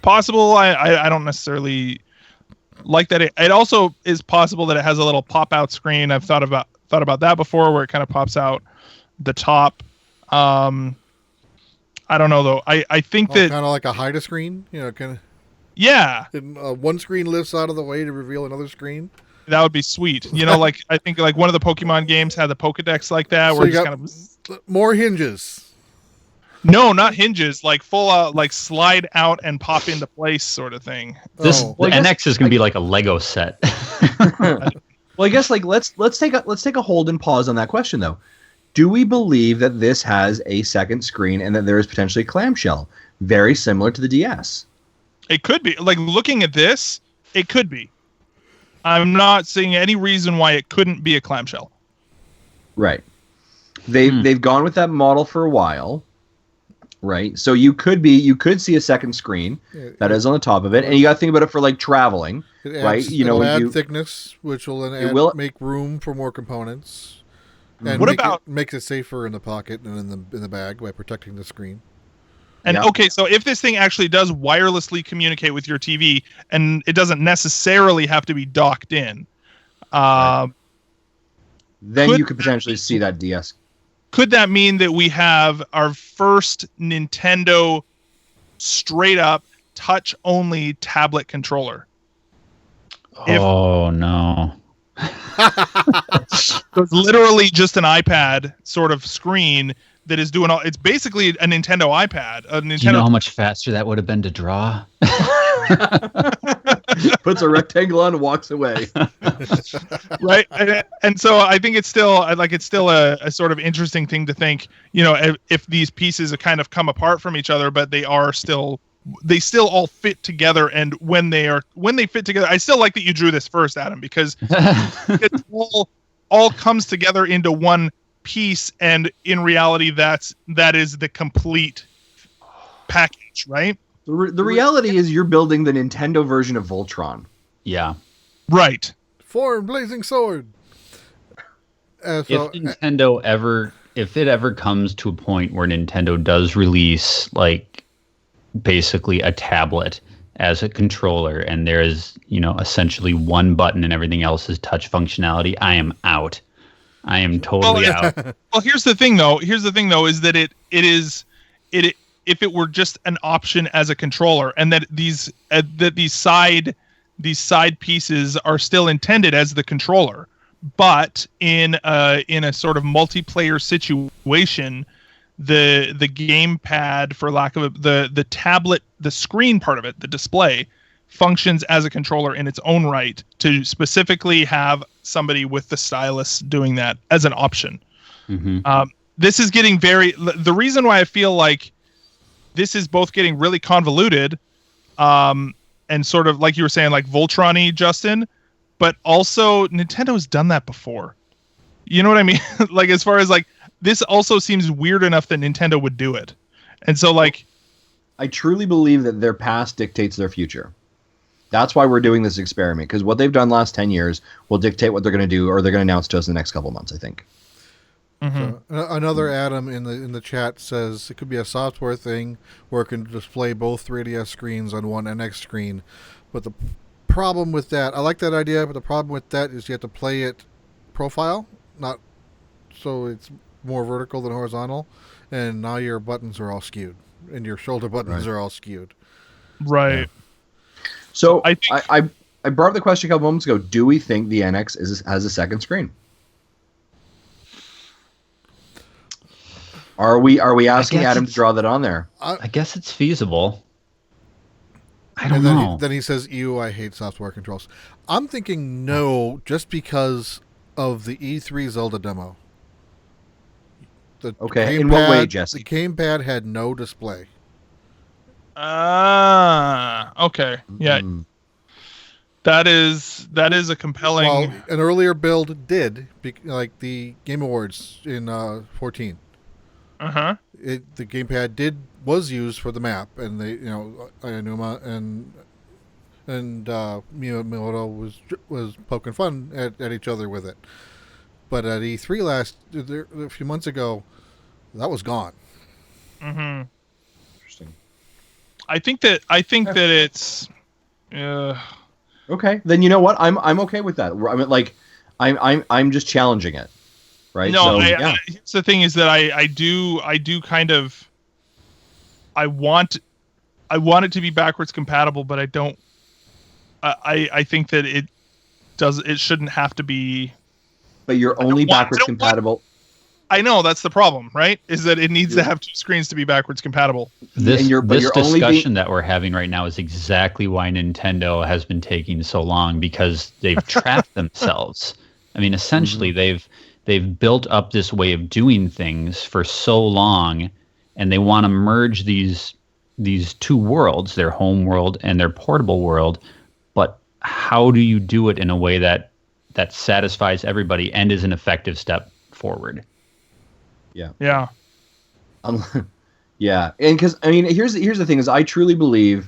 possible. I don't necessarily like that. It also is possible that it has a little pop out screen. I've thought about that before, where it kind of pops out the top. I don't know though. I think that kind of like a hide screen, kind of. Yeah, one screen lifts out of the way to reveal another screen. that would be sweet. Like I think like one of the Pokemon games had the Pokedex like that, So where you it's got kind of more hinges. no, not hinges, like full out, like slide out and pop into place sort of thing. The Well, I guess- NX is going to be like a Lego set. Well, I guess like let's take a hold and pause on that question though. Do we believe that this has a second screen and that there is potentially a clamshell, very similar to the DS? It could be. Like looking at this, it could be. I'm not seeing any reason why it couldn't be a clamshell. Right. They've gone with that model for a while. Right. So you could see a second screen that is on the top of it, and you got to think about it for like traveling, It adds, right? it'll add thickness, which will then make room for more components. And makes it safer in the pocket and in the bag by protecting the screen. And okay, so if this thing actually does wirelessly communicate with your TV, and it doesn't necessarily have to be docked in, then you could potentially see that DS. Could that mean that we have our first Nintendo straight up touch only tablet controller? Oh no. So it's literally just an iPad sort of screen that is doing all. It's basically a Nintendo iPad. Do you know how much faster that would have been to draw? Puts a rectangle on and walks away. Right, and so I think it's still a sort of interesting thing to think. If these pieces have kind of come apart from each other, but they still all fit together. And when they fit together, I still like that you drew this first, Adam, because it all comes together into one piece, and in reality that is the complete package, right? The reality is you're building the Nintendo version of Voltron. Yeah. Right. Form blazing sword. If it ever comes to a point where Nintendo does release like basically a tablet as a controller, and there is essentially one button and everything else is touch functionality, I am out. I am totally out. Well, here's the thing though is that it if it were just an option as a controller, and that these side pieces are still intended as the controller, but in a sort of multiplayer situation, the gamepad, for lack of the tablet, the screen part of it, the display, functions as a controller in its own right, to specifically have somebody with the stylus doing that as an option. Mm-hmm. This is getting the reason why I feel like this is both getting really convoluted, and sort of like you were saying, like Voltron-y, Justin, but also Nintendo's done that before. You know what I mean? Like, as far as like, this also seems weird enough that Nintendo would do it. And so like, I truly believe that their past dictates their future. That's why we're doing this experiment, because what they've done last 10 years will dictate what they're going to do, or they're going to announce to us in the next couple of months, I think. Mm-hmm. So, another Adam in the chat says it could be a software thing where it can display both 3DS screens on one NX screen. But the problem with that, I like that idea, but the problem with that is you have to play it profile, not so it's more vertical than horizontal, and now your buttons are all skewed, and your shoulder buttons are all skewed. Right. Yeah. So I think, I brought up the question a couple moments ago. Do we think the NX has a second screen? Are we asking guess Adam to draw that on there? I guess it's feasible. I And don't then know. then he says, "Ew, I hate software controls." I'm thinking no, just because of the E3 Zelda demo. The Okay, in what way, the Jesse? gamepad had no display. Okay. Yeah. Mm. That is a compelling. Well, an earlier build did, like the Game Awards in 14. Uh-huh. The gamepad was used for the map, and they, Aonuma and Miyamoto was poking fun at each other with it. But at E3 a few months ago, that was gone. Mm-hmm. Interesting. I think that it's. Okay, then you know what? I'm okay with that. I mean, like, I'm just challenging it, right? No, So, here's the thing: is that I do kind of. I want it to be backwards compatible, but I don't. I think that it shouldn't have to be. But you're only backwards compatible. I know that's the problem, right? Is that it needs to have two screens to be backwards compatible. This you're discussion that we're having right now is exactly why Nintendo has been taking so long, because they've trapped themselves. I mean, essentially, they've built up this way of doing things for so long, and they want to merge these two worlds, their home world and their portable world. But how do you do it in a way that satisfies everybody and is an effective step forward? Yeah. Yeah, and because I mean, here's the thing: is I truly believe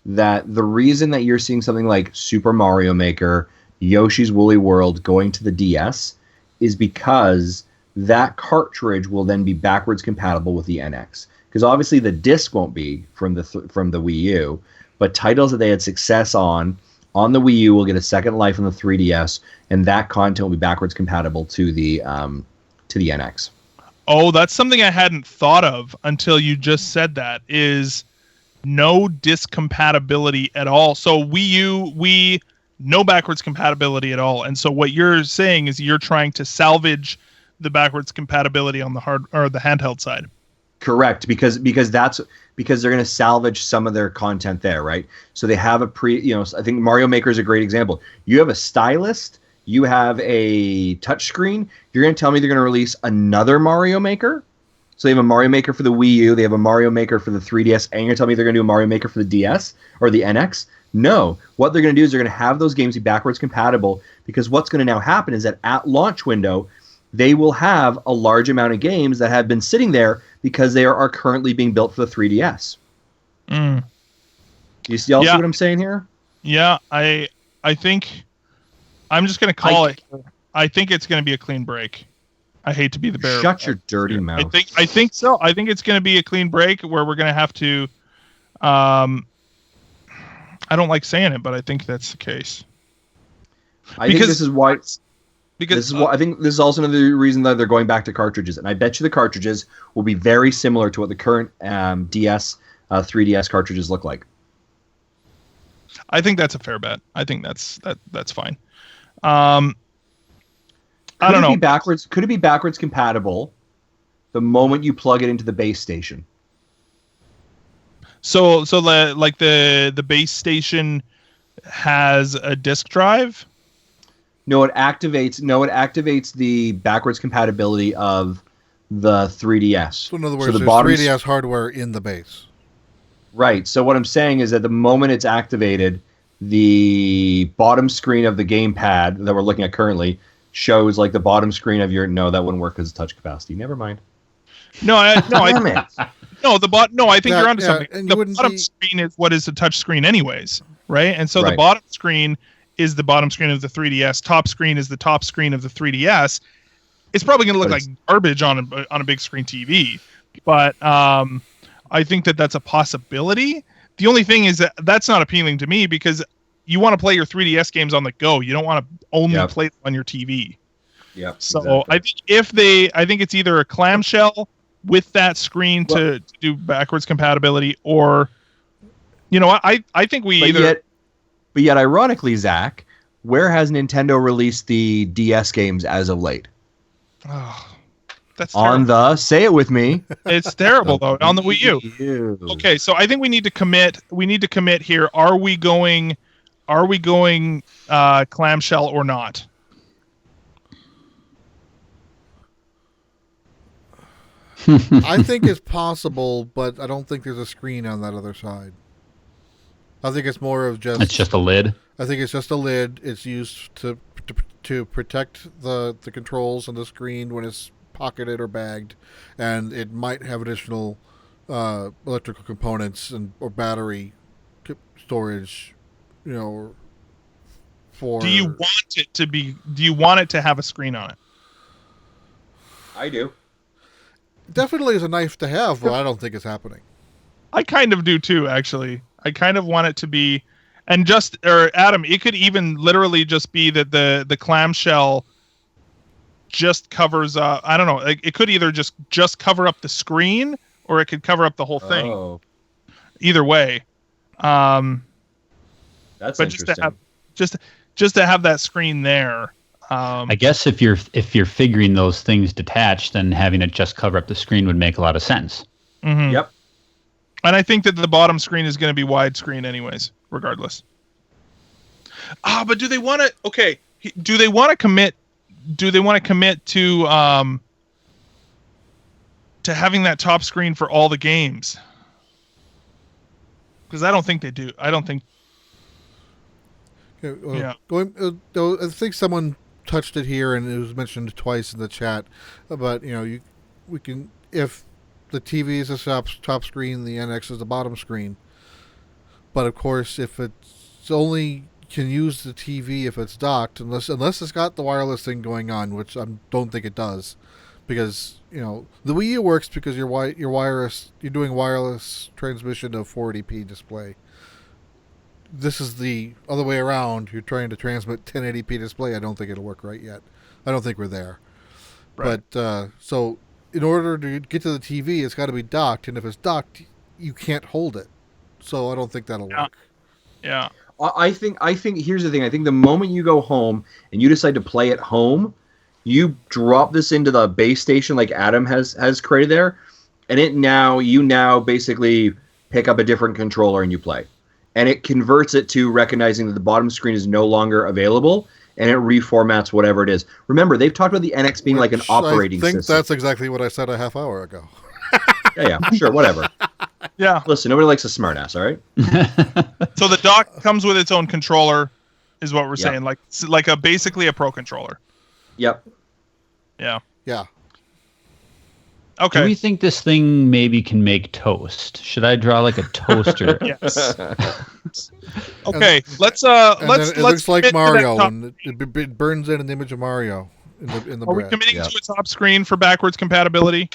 that the reason that you're seeing something like Super Mario Maker, Yoshi's Woolly World going to the DS is because that cartridge will then be backwards compatible with the NX. Because obviously the disc won't be from the Wii U, but titles that they had success on the Wii U will get a second life on the 3DS, and that content will be backwards compatible to the NX. Oh, that's something I hadn't thought of until you just said that, is no disc compatibility at all. So Wii, no backwards compatibility at all. And so what you're saying is you're trying to salvage the backwards compatibility on the handheld side. Correct, because they're going to salvage some of their content there, right? So they have I think Mario Maker is a great example. You have a stylus, you have a touchscreen. You're going to tell me they're going to release another Mario Maker? So they have a Mario Maker for the Wii U, they have a Mario Maker for the 3DS, and you're going to tell me they're going to do a Mario Maker for the DS or the NX? No. What they're going to do is they're going to have those games be backwards compatible, because what's going to now happen is that at launch window, they will have a large amount of games that have been sitting there because they are currently being built for the 3DS. Mm. You see what I'm saying here? Yeah, I think I'm just going to call it. I think it's going to be a clean break. I hate to be the bearer. Shut your dirty mouth. I think so. I think it's going to be a clean break where we're going to have to. I don't like saying it, but I think that's the case. I think this is why. Because I think this is also another reason that they're going back to cartridges, and I bet you the cartridges will be very similar to what the current DS 3DS cartridges look like. I think that's a fair bet. I think that's fine. I don't know. Could it be backwards compatible the moment you plug it into the base station? So the base station has a disk drive? No, it activates the backwards compatibility of the 3DS. So in other words, there's 3DS hardware in the base. Right. So what I'm saying is that the moment it's activated, the bottom screen of the gamepad that we're looking at currently shows like the bottom screen of your. No, that wouldn't work because of touch capacity. Never mind. I think you're onto something. And the bottom screen is what is a touch screen anyways, right? And so the bottom screen is the bottom screen of the 3DS. Top screen is the top screen of the 3DS. It's probably going to look like garbage on a big screen TV, but I think that's a possibility. The only thing is that that's not appealing to me because you want to play your 3DS games on the go. You don't want to only play them on your TV. Yeah. So exactly. I think it's either a clamshell with that screen to do backwards compatibility, or I think But yet, ironically, Zach, where has Nintendo released the DS games as of late? Oh, That's on terrible. the, say it with me. It's terrible though. On the Wii U. Okay, so I think we need to commit. We need to commit here. Are we going clamshell or not? I think it's possible, but I don't think there's a screen on that other side. I think it's more of just. It's just a lid. I think it's just a lid. It's used to protect the controls on the screen when it's pocketed or bagged, and it might have additional electrical components or battery storage. You know. For. Do you want it to be? Do you want it to have a screen on it? I do. Definitely is a knife to have, but I don't think it's happening. I kind of do too, actually. I kind of want it to be, and Adam, it could even literally just be that the clamshell just covers up. I don't know. It could either just cover up the screen, or it could cover up the whole thing. Oh. Either way, That's but interesting. just to have that screen there. I guess if you're figuring those things detached, then having it just cover up the screen would make a lot of sense. Mm-hmm. Yep. And I think that the bottom screen is going to be widescreen anyways, regardless. But do they want to? Okay, do they want to commit? Do they want to commit to having that top screen for all the games? Because I don't think they do. I don't think. Yeah. I think someone touched it here, and it was mentioned twice in the chat. But we can, if the TV is the top screen, the NX is the bottom screen. But of course, if it's only can use the TV if it's docked, unless it's got the wireless thing going on, which I don't think it does, because the Wii U works because you're doing wireless transmission of 480p display. This is the other way around. You're trying to transmit 1080p display. I don't think it'll work right yet. I don't think we're there. Right. But so in order to get to the TV, it's got to be docked, and if it's docked, you can't hold it. So I don't think that'll work. Yeah. I think here's the thing. I think the moment you go home and you decide to play at home, you drop this into the base station like Adam has created there, and you now basically pick up a different controller and you play. And it converts it to recognizing that the bottom screen is no longer available, and it reformats whatever it is. Remember, they've talked about the NX being like an operating system. I think that's exactly what I said a half hour ago. Yeah, sure, whatever. Yeah. Listen, nobody likes a smartass, all right? So the dock comes with its own controller, is what we're saying, like basically a pro controller. Yep. Yeah. Yeah. Okay. Do we think this thing maybe can make toast? Should I draw like a toaster? Yes. Okay. Let's It looks like Mario, and it burns in an image of Mario in the Are we bread. committing to a top screen for backwards compatibility?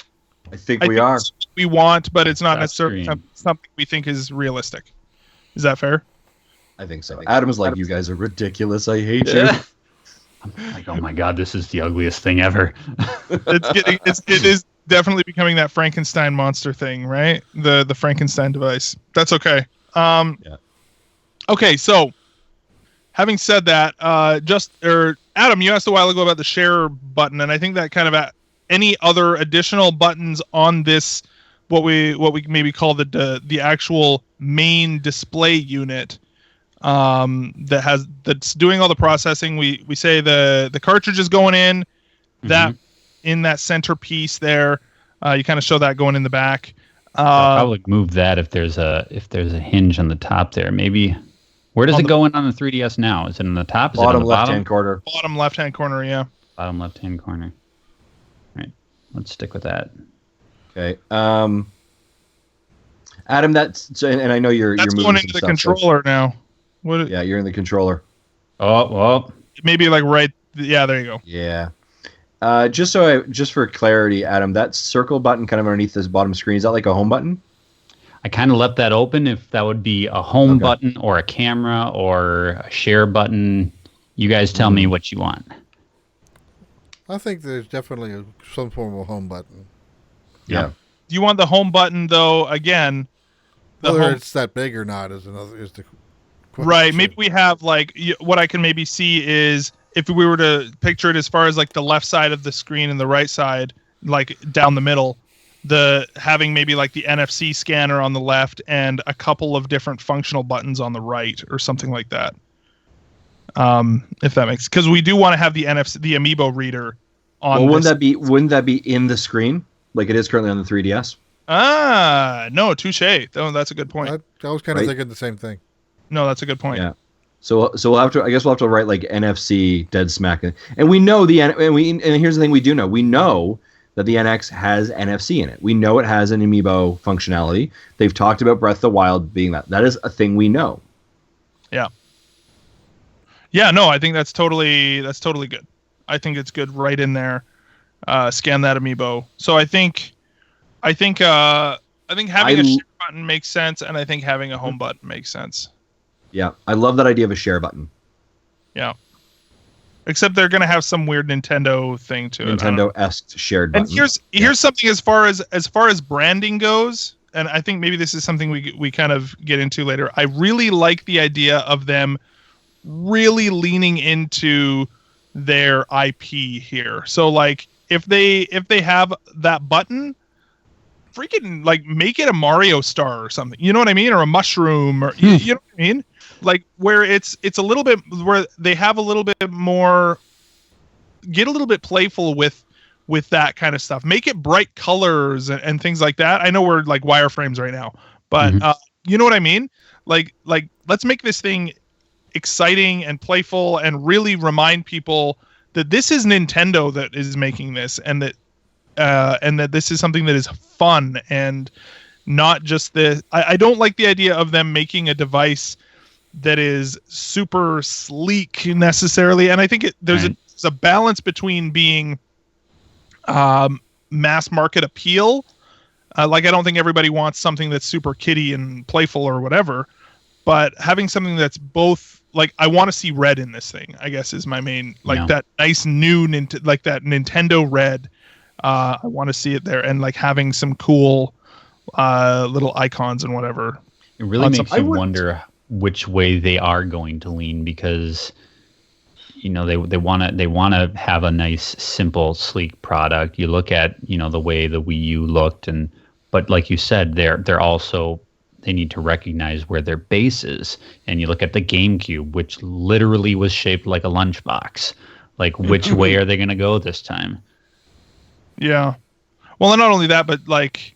I think we are. It's what we want, but it's not Top necessarily screen. something we think is realistic. Is that fair? I think so. Adam's like, you guys are ridiculous. I hate you. I'm like, oh my god, this is the ugliest thing ever. It is definitely becoming that Frankenstein monster thing, right? The Frankenstein device. That's okay. Okay, so having said that, Adam, you asked a while ago about the share button, and I think that kind of any other additional buttons on this, what we maybe call the actual main display unit, that's doing all the processing. We say the cartridge is going in, that in that centerpiece there. You kind of show that going in the back. I'll probably move that if there's a hinge on the top there. Maybe. Where does it go in on the 3DS now? Is it in the top? Is Bottom it in the left-hand corner. Bottom left-hand corner, yeah. Bottom left-hand corner. All right. Let's stick with that. Okay. Adam, and I know you're moving going into the controller now. Yeah, you're in the controller. Oh, well. Maybe like right. Yeah, there you go. Yeah. Just for clarity, Adam, that circle button kind of underneath this bottom screen, is that like a home button? I kind of left that open if that would be a home button or a camera or a share button. You guys tell me what you want. I think there's definitely some form of home button. Yeah. Do you want the home button though? Again, whether it's that big or not is the question. Right. Maybe we have what I can maybe see is if we were to picture it as far as like the left side of the screen and the right side, like down the middle, the having maybe like the NFC scanner on the left and a couple of different functional buttons on the right or something like that. If that makes, because we do want to have the NFC, the Amiibo reader on. Well, wouldn't that be in the screen like it is currently on the 3DS? No, touche. Oh, that's a good point. I was kind of thinking the same thing. No, that's a good point. Yeah. So we'll have to. I guess we'll have to write like NFC dead smack, and we know and here's the thing we do know. We know that the NX has NFC in it. We know it has an Amiibo functionality. They've talked about Breath of the Wild being that. That is a thing we know. Yeah. Yeah. No, I think that's totally good. I think it's good right in there. Scan that Amiibo. So I think having a share button makes sense, and I think having a home button makes sense. Yeah, I love that idea of a share button. Yeah. Except they're going to have some weird Nintendo thing to it. Nintendo-esque shared button. And here's something as far as branding goes, and I think maybe this is something we kind of get into later. I really like the idea of them really leaning into their IP here. So like if they have that button, freaking like make it a Mario star or something. You know what I mean? Or a mushroom, or you know what I mean? Like where it's a little bit where they have a little bit more, get a little bit playful with that kind of stuff. Make it bright colors and things like that. I know we're like wireframes right now, but you know what I mean? Like let's make this thing exciting and playful and really remind people that this is Nintendo that is making this, and that this is something that is fun and not just this. I don't like the idea of them making a device that is super sleek necessarily, and I think there's a balance between being mass market appeal. Like I don't think everybody wants something that's super kiddie and playful or whatever, but having something that's both, like I want to see red in this thing, I guess is my main, like that nice new like that Nintendo red. I want to see it there, and like having some cool little icons and whatever. It really makes you wonder which way they are going to lean, because you know they want to have a nice, simple, sleek product. You look at the way the Wii U looked, but like you said, they're also, they need to recognize where their base is. And you look at the GameCube, which literally was shaped like a lunchbox. Like which way are they going to go this time? Yeah. Well, and not only that, but like,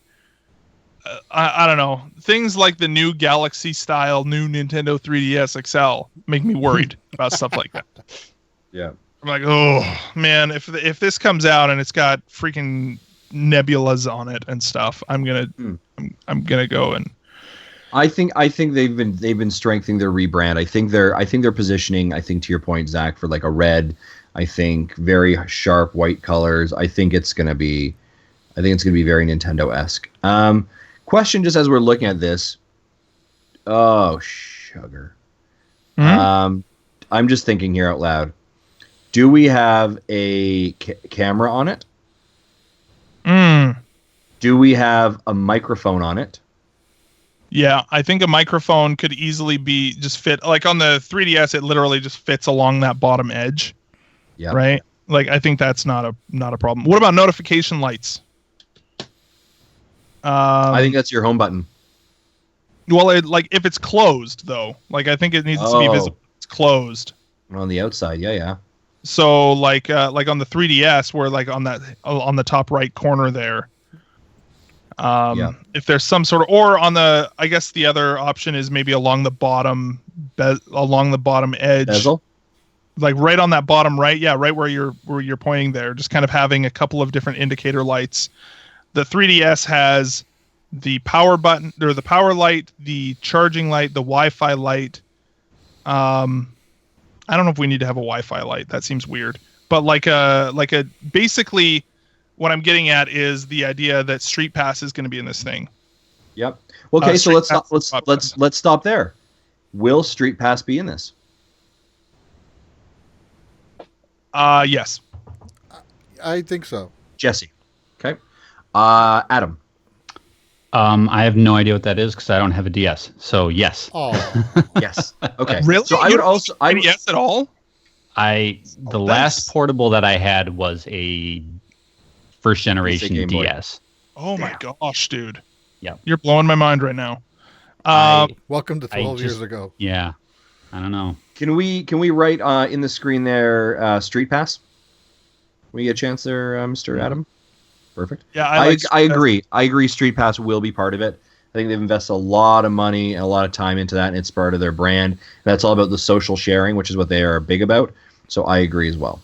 I don't know. Things like the new Galaxy style, new Nintendo 3DS XL make me worried about stuff like that. Yeah. I'm like, oh man, if this comes out and it's got freaking nebulas on it and stuff, I'm gonna go and. I think they've been strengthening their rebrand. I think they're positioning. I think to your point, Zach, for like a red. I think very sharp white colors. I think it's gonna be very Nintendo-esque. Question, just as we're looking at this. Oh, sugar. I'm just thinking here out loud. Do we have a camera on it? Do we have a microphone on it? Yeah, I think a microphone could easily just fit. Like on the 3DS, it literally just fits along that bottom edge. Yeah. Right. Like I think that's not a problem. What about notification lights? I think that's your home button. Well, if it's closed though, like I think it needs to be visible. It's closed. On the outside, yeah. So like on the 3DS, where like on the top right corner there. If there's some sort of, or on the, I guess the other option is maybe along the bottom edge. Bezel? Like right on that bottom right, yeah, right where you're pointing there, just kind of having a couple of different indicator lights. The 3DS has the power button, or the power light, the charging light, the Wi-Fi light. I don't know if we need to have a Wi-Fi light. That seems weird. But like a basically, what I'm getting at is the idea that Street Pass is going to be in this thing. Yep. Okay, so let's stop there. Will Street Pass be in this? Yes. I think so. Jesse. Okay. Adam. I have no idea what that is because I don't have a DS. So yes. Oh. Yes. Okay. Really? So I would also. DS at all? The last portable that I had was a first generation Game Boy. DS. Oh my gosh, dude. Yep. You're blowing my mind right now. Welcome to 12 I years just- ago. Yeah. I don't know. Can we write in the screen there Street Pass? When you get a chance there, Mr. Adam? Perfect. Yeah, I agree. I agree Street Pass will be part of it. I think they've invested a lot of money and a lot of time into that, and it's part of their brand. That's all about the social sharing, which is what they are big about. So I agree as well.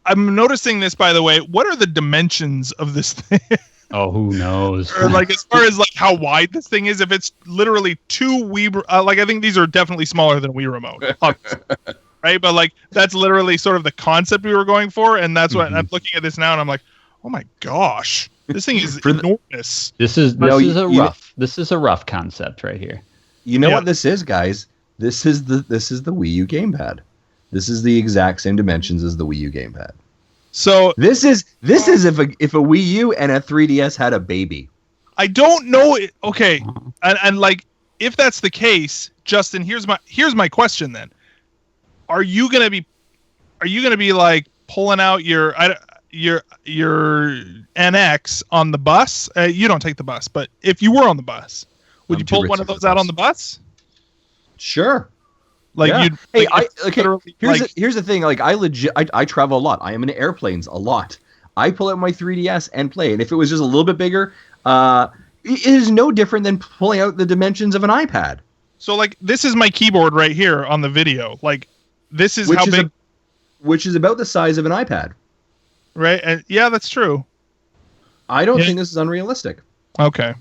I'm noticing this, by the way. What are the dimensions of this thing? Oh, who knows? Or like as far as like how wide this thing is, if it's literally two Wii, like I think these are definitely smaller than Wii Remote, obviously. Right? But like that's literally sort of the concept we were going for, and that's what I'm looking at this now, and I'm like, oh my gosh, this thing is enormous. This is a rough concept right here. You know what this is, guys? This is the Wii U gamepad. This is the exact same dimensions as the Wii U gamepad. So this is if a Wii U and a 3DS had a baby. I don't know. Okay, and like if that's the case, Justin, here's my question then. Are you gonna be like pulling out your NX on the bus? You don't take the bus, but if you were on the bus, would you pull one of those out on the bus? Sure. Like yeah. you'd. Hey, like, here's the thing. Like I travel a lot. I am in airplanes a lot. I pull out my 3DS and play. And if it was just a little bit bigger, it is no different than pulling out the dimensions of an iPad. So like this is my keyboard right here on the video. Like this is how big. Which is about the size of an iPad. Right. And yeah, that's true. I don't think this is unrealistic. Okay.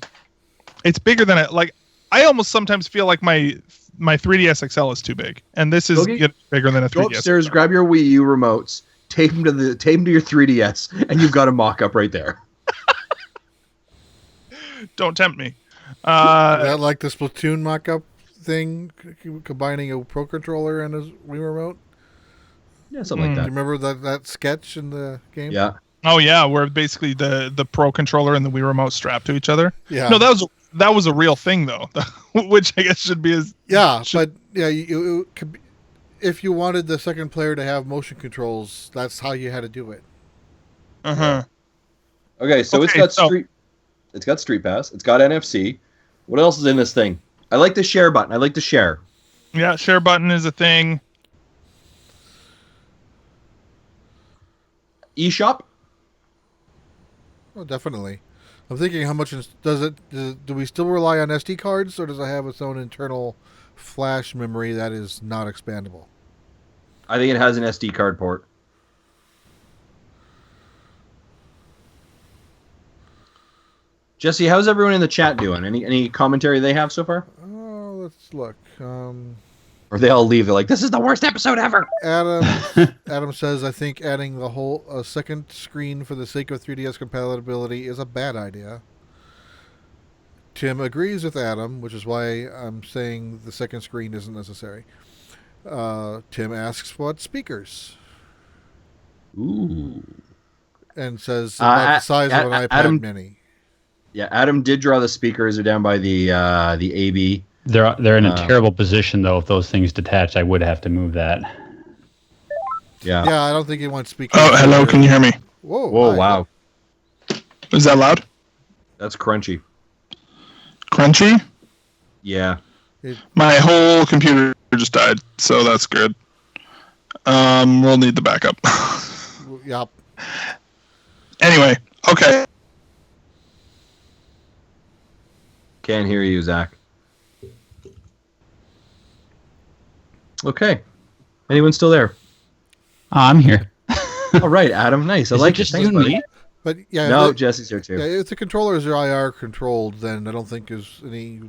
It's bigger than it. Like I almost sometimes feel like my 3DS XL is too big, and this is getting bigger than a 3DS. Go upstairs, grab your Wii U remotes, tape them to your 3DS, and you've got a mock-up right there. Don't tempt me. That like the Splatoon mock-up thing, combining a Pro Controller and a Wii Remote? Yeah, something like Do that. you remember that sketch in the game? Yeah. Oh yeah, where basically the Pro Controller and the Wii Remote strapped to each other. Yeah. No, that was a real thing though, which I guess should be as. But it could be, if you wanted the second player to have motion controls, that's how you had to do it. Okay, so it's got Street Pass. It's got NFC. What else is in this thing? I like the share button. I like to share. Yeah, share button is a thing. eShop. Oh, definitely. I'm thinking, how much do we still rely on SD cards, or does it have its own internal flash memory that is not expandable? I think it has an SD card port. Jesse, how's everyone in the chat doing? Any commentary they have so far? Oh, let's look. Or they all leave. They're like, "This is the worst episode ever." Adam says, "I think adding the whole second screen for the sake of 3DS compatibility is a bad idea." Tim agrees with Adam, which is why I'm saying the second screen isn't necessary. Tim asks, "What speakers?" Ooh. And says about the size of an iPad Mini. Yeah, Adam did draw the speakers. They're down by the AB. They're in a terrible position though. If those things detach, I would have to move that. Yeah. Yeah, I don't think he wants speakers. Oh, hello. Can you hear me? Whoa! Hi. Wow. Is that loud? That's crunchy. Crunchy? Yeah. My whole computer just died, so that's good. We'll need the backup. Yep. Anyway, okay. Can't hear you, Zach. Okay. Anyone still there? I'm here. All right, Adam. Nice. I Is like it just Thanks, you and buddy. me? But yeah, No, Jesse's here too. yeah, if the controllers are IR controlled, then I don't think there's any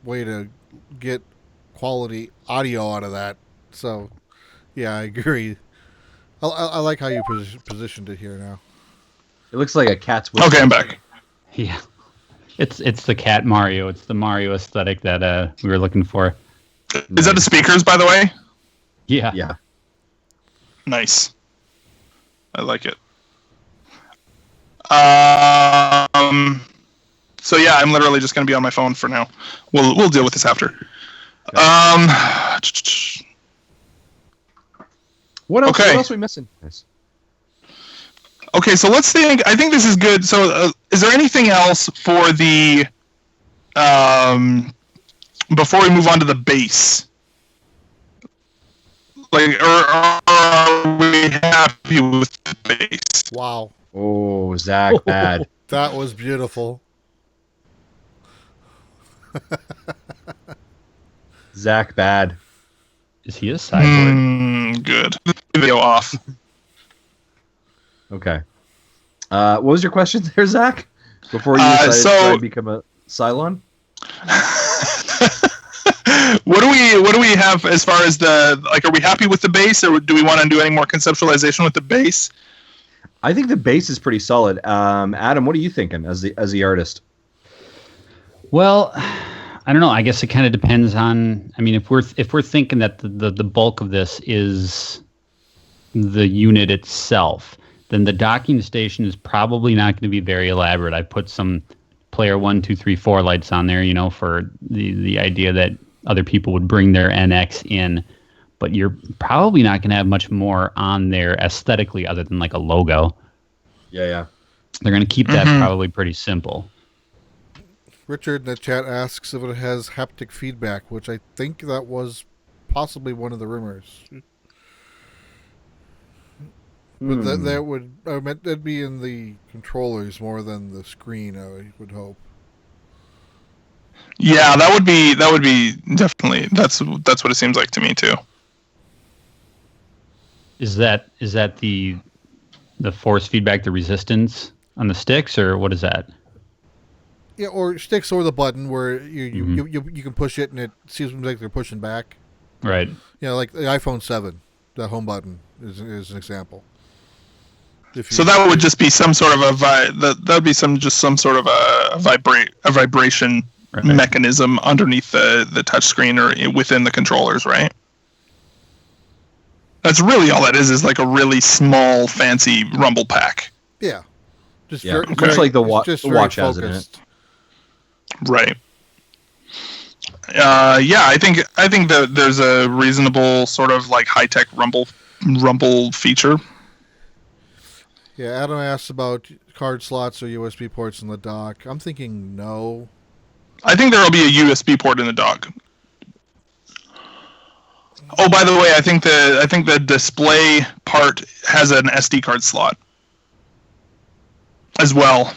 way to get quality audio out of that. So, yeah, I agree. I like how you positioned it here now. It looks like a cat's whistle. Okay, I'm back. Yeah, it's the cat Mario. It's the Mario aesthetic that we were looking for. Is that the speakers, by the way? Yeah. Yeah. Nice. I like it. So yeah, I'm literally just gonna be on my phone for now. We'll deal with this after. What else? Okay. What else are we missing? Nice. Okay, so let's think. I think this is good. So, is there anything else for the before we move on to the base? Like, or are we happy with the base? Wow. Oh, Zach, bad. That was beautiful. Zach, bad. Is he a cyborg? Good. Video off. Okay. What was your question there, Zach? Before you decided to become a Cylon? What do we have as far as the, like, are we happy with the base, or do we want to do any more conceptualization with the base? I think the base is pretty solid. Adam, what are you thinking as the artist? Well, I don't know. I guess it kind of depends on. I mean, if we're thinking that the bulk of this is the unit itself, then the docking station is probably not going to be very elaborate. I put some player 1, 2, 3, 4 lights on there, for the idea that other people would bring their NX in, but you're probably not going to have much more on there aesthetically other than like a logo. Yeah. They're going to keep that probably pretty simple. Richard in the chat asks if it has haptic feedback, which I think that was possibly one of the rumors. But that would that'd be in the controllers more than the screen, I would hope. Yeah, that would be definitely, that's what it seems like to me too. Is that the force feedback, the resistance on the sticks, or what is that? Yeah, or sticks or the button where you can push it and it seems like they're pushing back. Right. Yeah, like the iPhone 7, the home button is an example. So that would just be some sort of that would be some sort of a vibration mechanism underneath the touch screen or within the controllers, right? That's really all that is like a really small, fancy rumble pack. Yeah. Just much like the watch has it in it. Right. Yeah, I think that there's a reasonable sort of like high-tech rumble feature. Yeah, Adam asked about card slots or USB ports in the dock. I'm thinking no. I think there will be a USB port in the dock. Oh, by the way, I think the display part has an SD card slot as well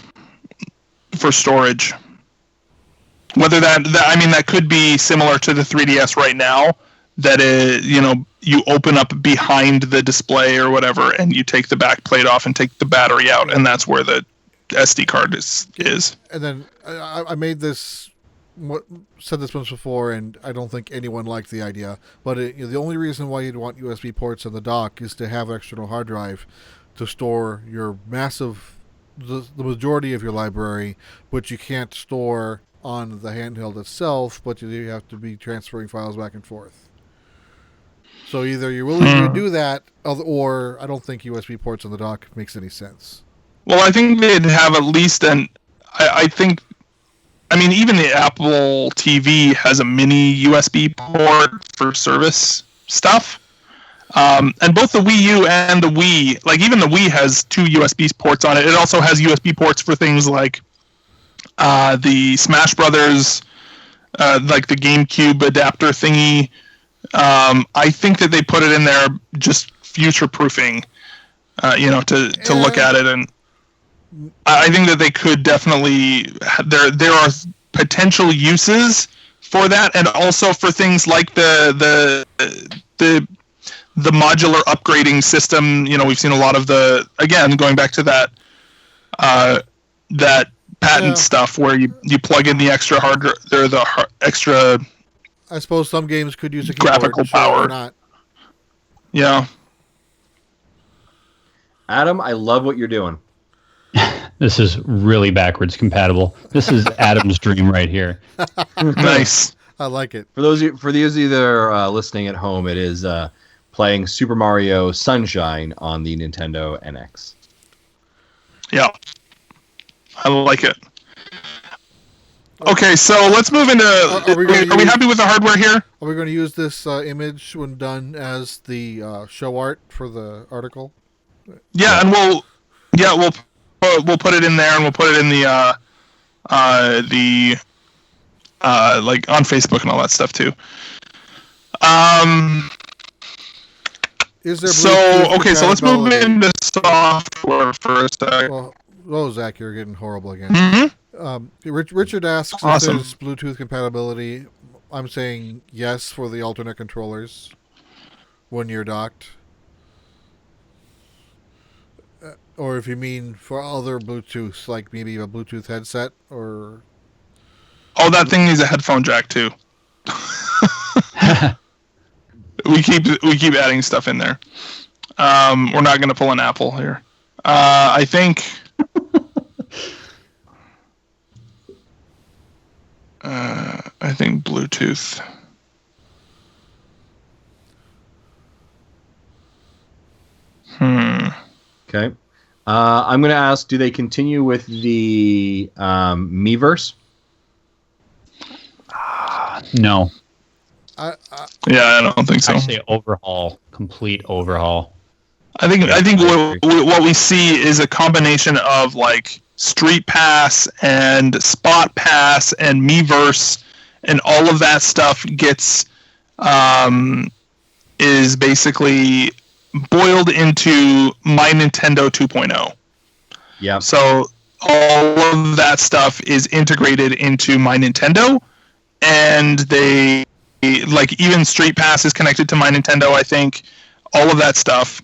for storage. Whether that could be similar to the 3DS right now, that you open up behind the display or whatever, and you take the back plate off and take the battery out, and that's where the SD card is. And then I made this, said this once before, and I don't think anyone liked the idea. But the only reason why you'd want USB ports in the dock is to have an external hard drive to store your the majority of your library, but you can't store on the handheld itself, but you have to be transferring files back and forth. So either you're willing to do that, or I don't think USB ports on the dock makes any sense. Well, I think they'd have at least even the Apple TV has a mini USB port for service stuff. And both the Wii U and the Wii, like even the Wii has 2 USB ports on it. It also has USB ports for things like the Smash Brothers, like the GameCube adapter thingy. I think that they put it in there just future-proofing, to look at it, and I think that they could definitely. There are potential uses for that, and also for things like the modular upgrading system. We've seen a lot of going back to that patent stuff where you plug in the extra extra. I suppose some games could use a graphical power. Or not. Yeah. Adam, I love what you're doing. This is really backwards compatible. This is Adam's dream right here. Nice. I like it. For those of you that are listening at home, it is playing Super Mario Sunshine on the Nintendo NX. Yeah. I like it. Okay, so let's move into. Are we happy with the hardware here? Are we going to use this image when done as the show art for the article? Yeah, and Yeah, we'll put it in there, and we'll put it in the like on Facebook and all that stuff too. Is there So Bluetooth okay, so let's move compatibility? into software for a sec. Well, Zach, you're getting horrible again. Mm-hmm. Richard asks Awesome. if there's Bluetooth compatibility. I'm saying yes for the alternate controllers when you're docked. Or if you mean for other Bluetooth, like maybe a Bluetooth headset or... Oh, that thing needs a headphone jack too. we keep adding stuff in there. We're not going to pull an Apple here. I think. I think Bluetooth. Okay. I'm going to ask, do they continue with the Miiverse? No. Yeah, I don't think so. I say overhaul, complete overhaul. I think what we see is a combination of like Street Pass and Spot Pass and Miiverse, and all of that stuff gets is basically boiled into My Nintendo 2.0. Yeah. So all of that stuff is integrated into My Nintendo, and they like even Street Pass is connected to My Nintendo, I think. All of that stuff.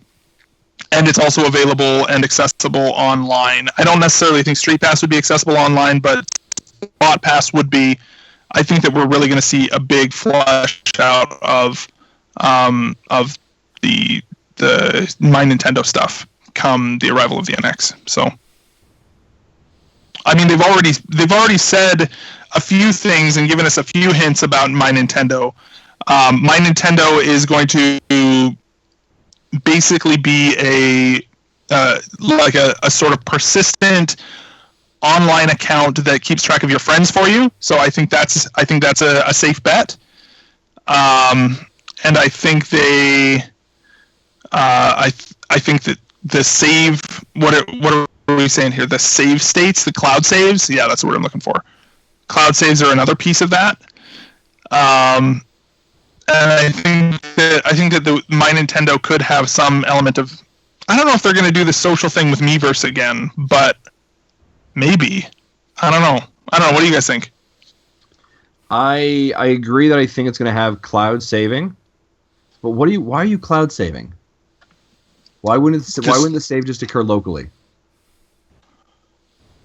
And it's also available and accessible online. I don't necessarily think Street Pass would be accessible online, but Spot Pass would be. I think that we're really going to see a big flush out of the My Nintendo stuff come the arrival of the NX. So, I mean, they've already said a few things and given us a few hints about My Nintendo. My Nintendo is going to basically be a sort of persistent online account that keeps track of your friends for you. So I think that's a safe bet. And I think I think that the save, what are we saying here? The save states, the cloud saves. Yeah, that's what I'm looking for. Cloud saves are another piece of that. And I think that the My Nintendo could have some element of, I don't know if they're going to do the social thing with Miiverse again, but maybe. I don't know. What do you guys think? I agree that I think it's going to have cloud saving. But why are you cloud saving? Why wouldn't the save just occur locally?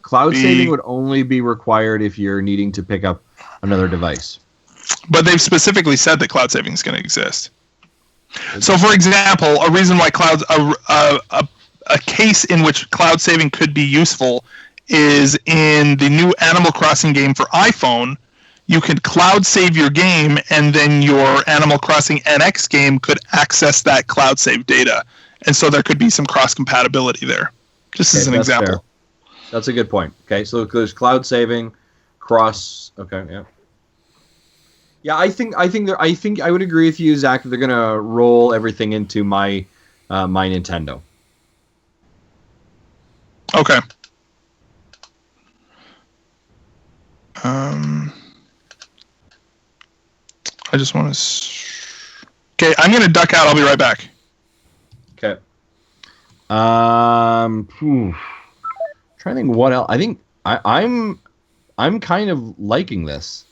Cloud saving would only be required if you're needing to pick up another device. But they've specifically said that cloud saving is going to exist. So, for example, a reason why a case in which cloud saving could be useful is in the new Animal Crossing game for iPhone. You could cloud save your game, and then your Animal Crossing NX game could access that cloud save data. And so there could be some cross compatibility there. Just as an example. Fair. That's a good point. Okay, so there's cloud saving, cross. Okay, yeah. Yeah, I think I would agree with you, Zach, that they're gonna roll everything into my Nintendo. Okay. I just want to. Okay, I'm gonna duck out. I'll be right back. Okay. Trying to think what else. I think I'm kind of liking this.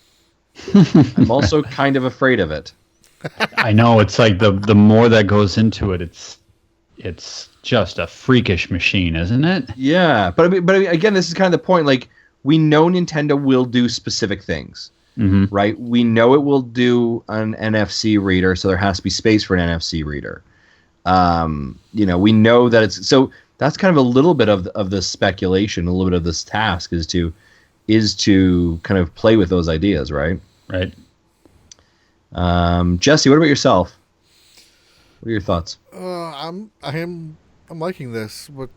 I'm also kind of afraid of it. I know, it's like the more that goes into it, it's just a freakish machine, isn't it? Yeah, but I mean, again, this is kind of the point. Like, we know Nintendo will do specific things, right? We know it will do an NFC reader, so there has to be space for an NFC reader. We know that it's so. That's kind of a little bit of the speculation, a little bit of this task is to kind of play with those ideas, right? Right. Jesse, what about yourself? What are your thoughts? I'm liking this, but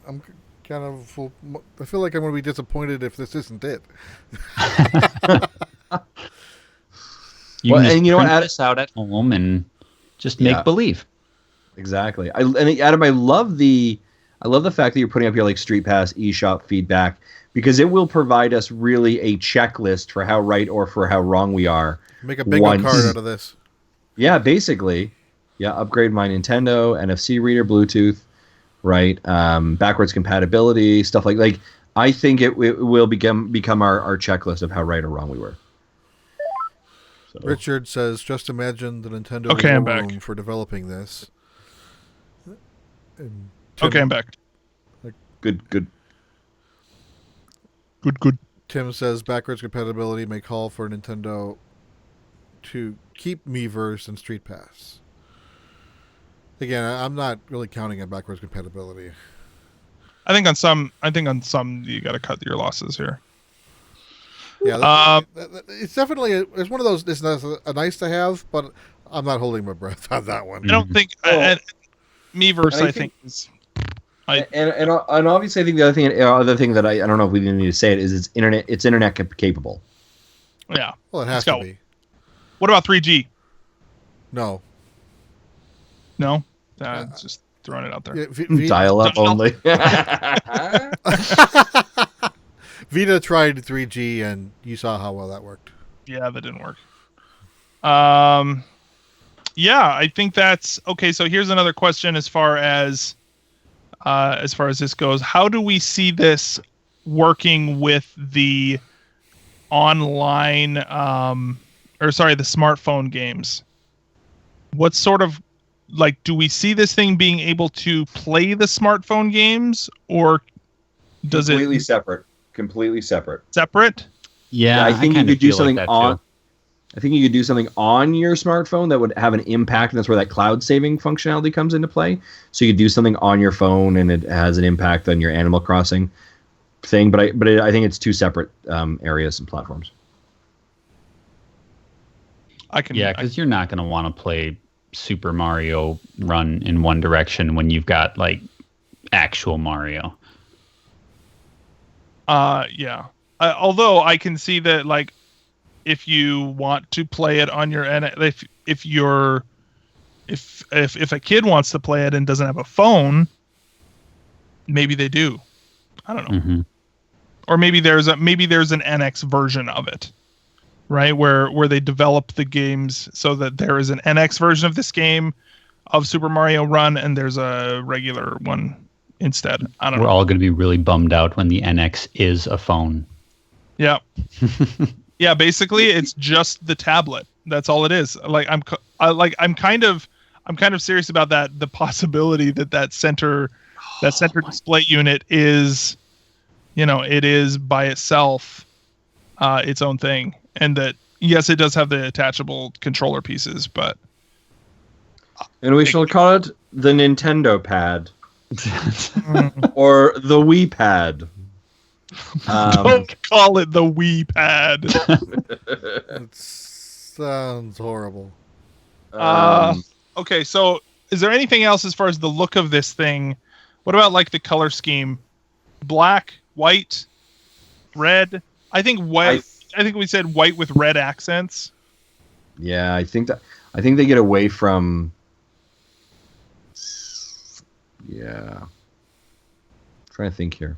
I'm kind of. I feel like I'm going to be disappointed if this isn't it. And you know what? Add this out at home and just make believe. Exactly. Adam, I love the I love the fact that you're putting up your like Street Pass eShop feedback, because it will provide us really a checklist for how right or for how wrong we are. Make a bingo card out of this. Yeah, basically. Yeah, upgrade my Nintendo, NFC reader, Bluetooth, right? Backwards compatibility, stuff like I think it will become our checklist of how right or wrong we were. So. Richard says, just imagine the Nintendo I'm war room back. for developing this. And Okay, I'm back. Good. Good. Tim says backwards compatibility may call for Nintendo to keep Miiverse and Street Pass. Again, I'm not really counting on backwards compatibility. I think on some you got to cut your losses here. Yeah, it's definitely it's one of those. It's a nice to have, but I'm not holding my breath on that one. I don't think Miiverse. I think is. And obviously, I think the other thing that I don't know if we even need to say it is it's internet capable. Yeah. Well, it has to be. What about 3G? No. No. Just throwing it out there. Yeah, dial up only. Vita tried 3G, and you saw how well that worked. Yeah, that didn't work. Yeah, I think that's okay. So here's another question as far as this goes. How do we see this working with the online, the smartphone games? What sort of do we see this thing being able to play the smartphone games, or does completely separate? Separate? Yeah, I think you could do something on. Too. I think you could do something on your smartphone that would have an impact, and that's where that cloud saving functionality comes into play. So you could do something on your phone, and it has an impact on your Animal Crossing thing. But I think it's two separate areas and platforms. Because you're not going to want to play Super Mario Run in one direction when you've got actual Mario. Yeah. Although I can see that if you want to play it on your if a kid wants to play it and doesn't have a phone, maybe they do. I don't know. Mm-hmm. Or maybe there's an NX version of it, right? Where they develop the games so that there is an NX version of this game of Super Mario Run, and there's a regular one instead. I don't know. We're all going to be really bummed out when the NX is a phone. Yeah. Yeah, basically it's just the tablet. That's all it is. I'm kind of serious about that. The possibility that center display unit is, it is by itself, its own thing, and that yes, it does have the attachable controller pieces, but. And we shall call it the Nintendo Pad, or the Wii Pad. Don't call it the Wii Pad. It sounds horrible. Okay, so is there anything else as far as the look of this thing? What about the color scheme? Black, white, red? I think white. I think we said white with red accents. Yeah, I think they get away from. Yeah, I'm trying to think here.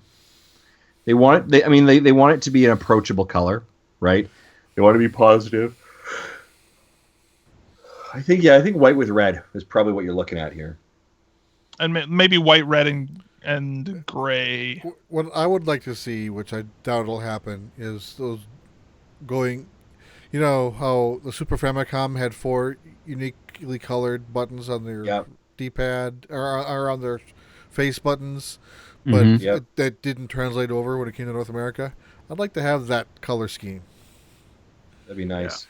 They want it. They want it to be an approachable color, right? They want to be positive. I think white with red is probably what you're looking at here. And maybe white, red, and gray. What I would like to see, which I doubt will happen, is those going. You know how the Super Famicom had 4 uniquely colored buttons on their D-pad or on their face buttons, but that didn't translate over when it came to North America. I'd like to have that color scheme. That'd be nice.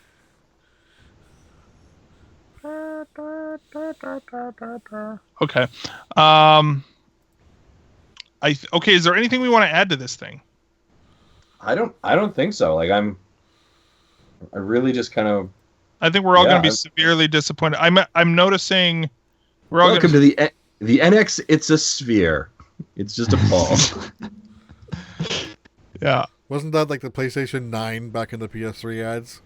Yeah. Okay. Okay. Is there anything we want to add to this thing? I don't think so. I really just kind of. I think we're all going to be severely disappointed. I'm noticing. We're all Welcome to the NX. It's a sphere. It's just a ball. Yeah. Wasn't that like the PlayStation 9 back in the PS3 ads?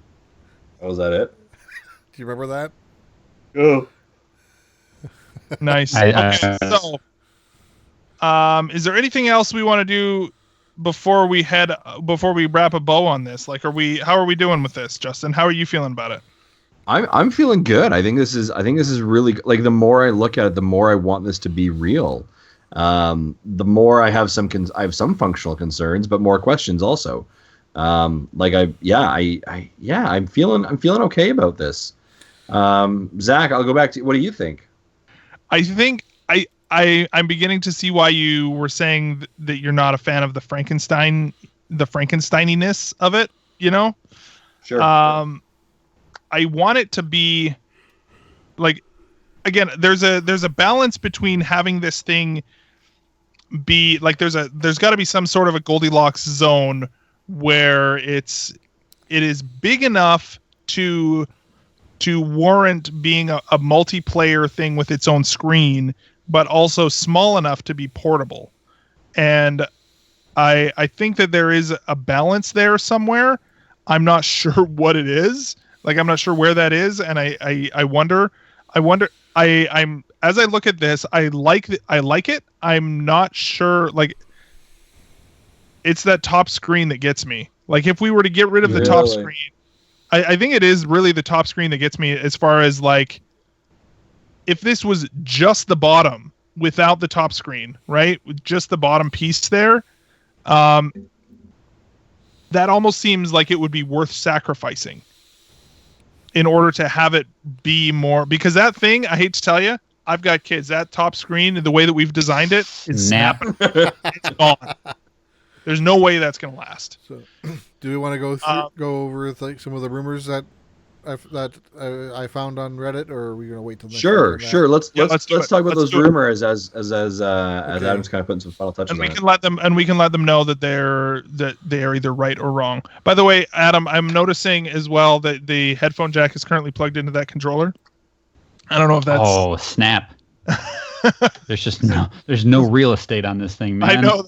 Oh, was that it? Do you remember that? Oh. Nice. Is there anything else we want to do before we wrap a bow on this? Like, how are we doing with this, Justin? How are you feeling about it? I'm feeling good. I think this is really, like, the more I look at it, the more I want this to be real. The more I have some functional concerns, but more questions also. I'm feeling okay about this. Zach, I'll go back to, what do you think? I think I'm beginning to see why you were saying that you're not a fan of the Frankensteininess of it, you know? Sure. I want it to be like, again, there's a balance between having this thing be like, there's got to be some sort of a Goldilocks zone where it is big enough to warrant being a multiplayer thing with its own screen, but also small enough to be portable. And I think that there is a balance there somewhere. I'm not sure what it is. Like, I'm not sure where that is, and I wonder. I'm as I look at this, I like it. I'm not sure. Like, it's that top screen that gets me. Like, if we were to get rid of the top screen, I think it is really the top screen that gets me, as far as, like, if this was just the bottom without the top screen, right? With just the bottom piece there, that almost seems like it would be worth sacrificing in order to have it be more, because that thing, I hate to tell you, I've got kids, that top screen, the way that we've designed it, it's snapping. It's gone. There's no way that's going to last. So, do we want to go over like some of the rumors that I found on Reddit, or are we going to wait till next Sure. Let's talk about those rumors as Okay. Adam's kind of putting some final touches And on we it. can let them know that they are either right or wrong. By the way, Adam, I'm noticing as well that the headphone jack is currently plugged into that controller. I don't know if that's... Oh, snap. There's no real estate on this thing, man. I know.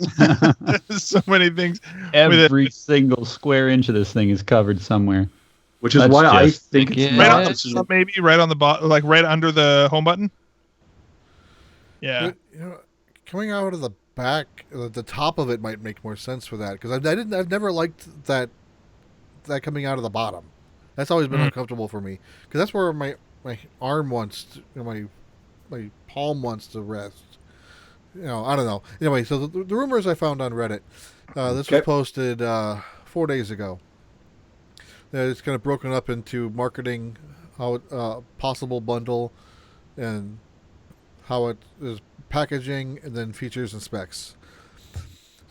There's so many things. Every single square inch of this thing is covered somewhere. Which is why I think it's right on not. the, maybe right on the bottom, like right under the home button. Yeah. But, coming out of the back, the top of it might make more sense for that, because I've never liked that coming out of the bottom. That's always been uncomfortable for me, because that's where my arm wants to, my palm wants to rest. I don't know. Anyway, so the rumors I found on Reddit. This was posted 4 days ago. It's kind of broken up into marketing, how possible bundle, and how it is packaging, and then features and specs.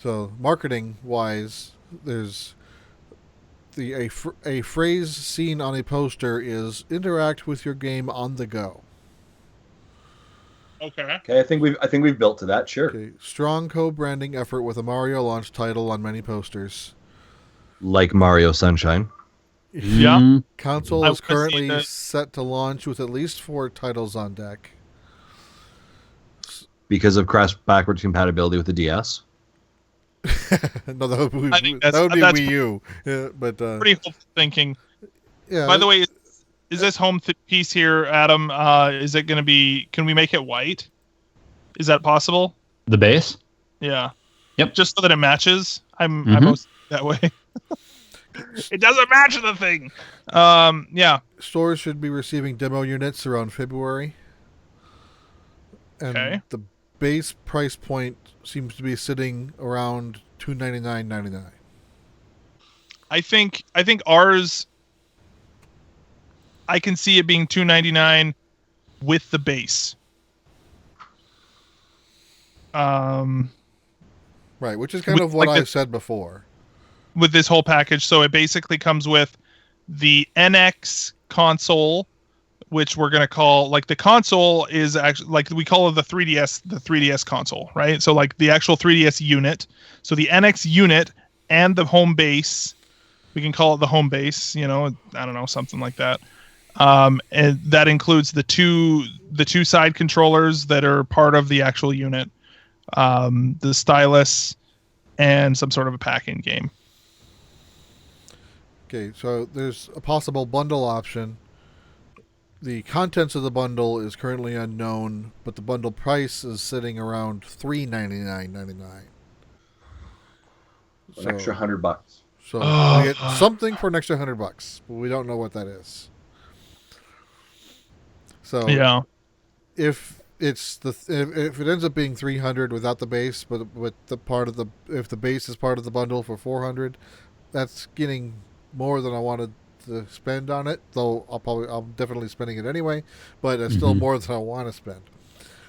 So marketing wise, there's a phrase seen on a poster is interact with your game on the go. Okay. I think we've built to that. Sure. Okay. Strong co-branding effort with a Mario launch title on many posters. Like Mario Sunshine. Yeah. Console is currently set to launch with at least 4 titles on deck. Because of backwards compatibility with the DS. No, that would be that's Wii U. Yeah, but pretty hopeful thinking. Yeah. By the way, is this home piece here, Adam? Is it going to be? Can we make it white? Is that possible? The base? Yeah. Yep. Just so that it matches. I'm most that way. It doesn't match the thing. Yeah. Stores should be receiving demo units around February. And the base price point seems to be sitting around $299.99. I think ours, I can see it being $299 with the base. Right, which is kind of what I said before. With this whole package, so it basically comes with the NX console, which we're going to call, like, the console is actually, like, we call it the 3DS console, right? So, like, the actual 3DS unit. So the NX unit and the home base, we can call it the home base, I don't know, something like that. And that includes the two side controllers that are part of the actual unit, the stylus, and some sort of a pack-in game. Okay, so there's a possible bundle option the contents of the bundle is currently unknown, but the bundle price is sitting around $399.99. An extra $100. So Oh, we get something for an extra $100, but we don't know what that is. So yeah. if it ends up being $300 without the base, but with the part of if the base is part of the bundle for $400, that's getting more than I wanted to spend on it. Though I'm definitely spending it anyway, but it's still more than I want to spend.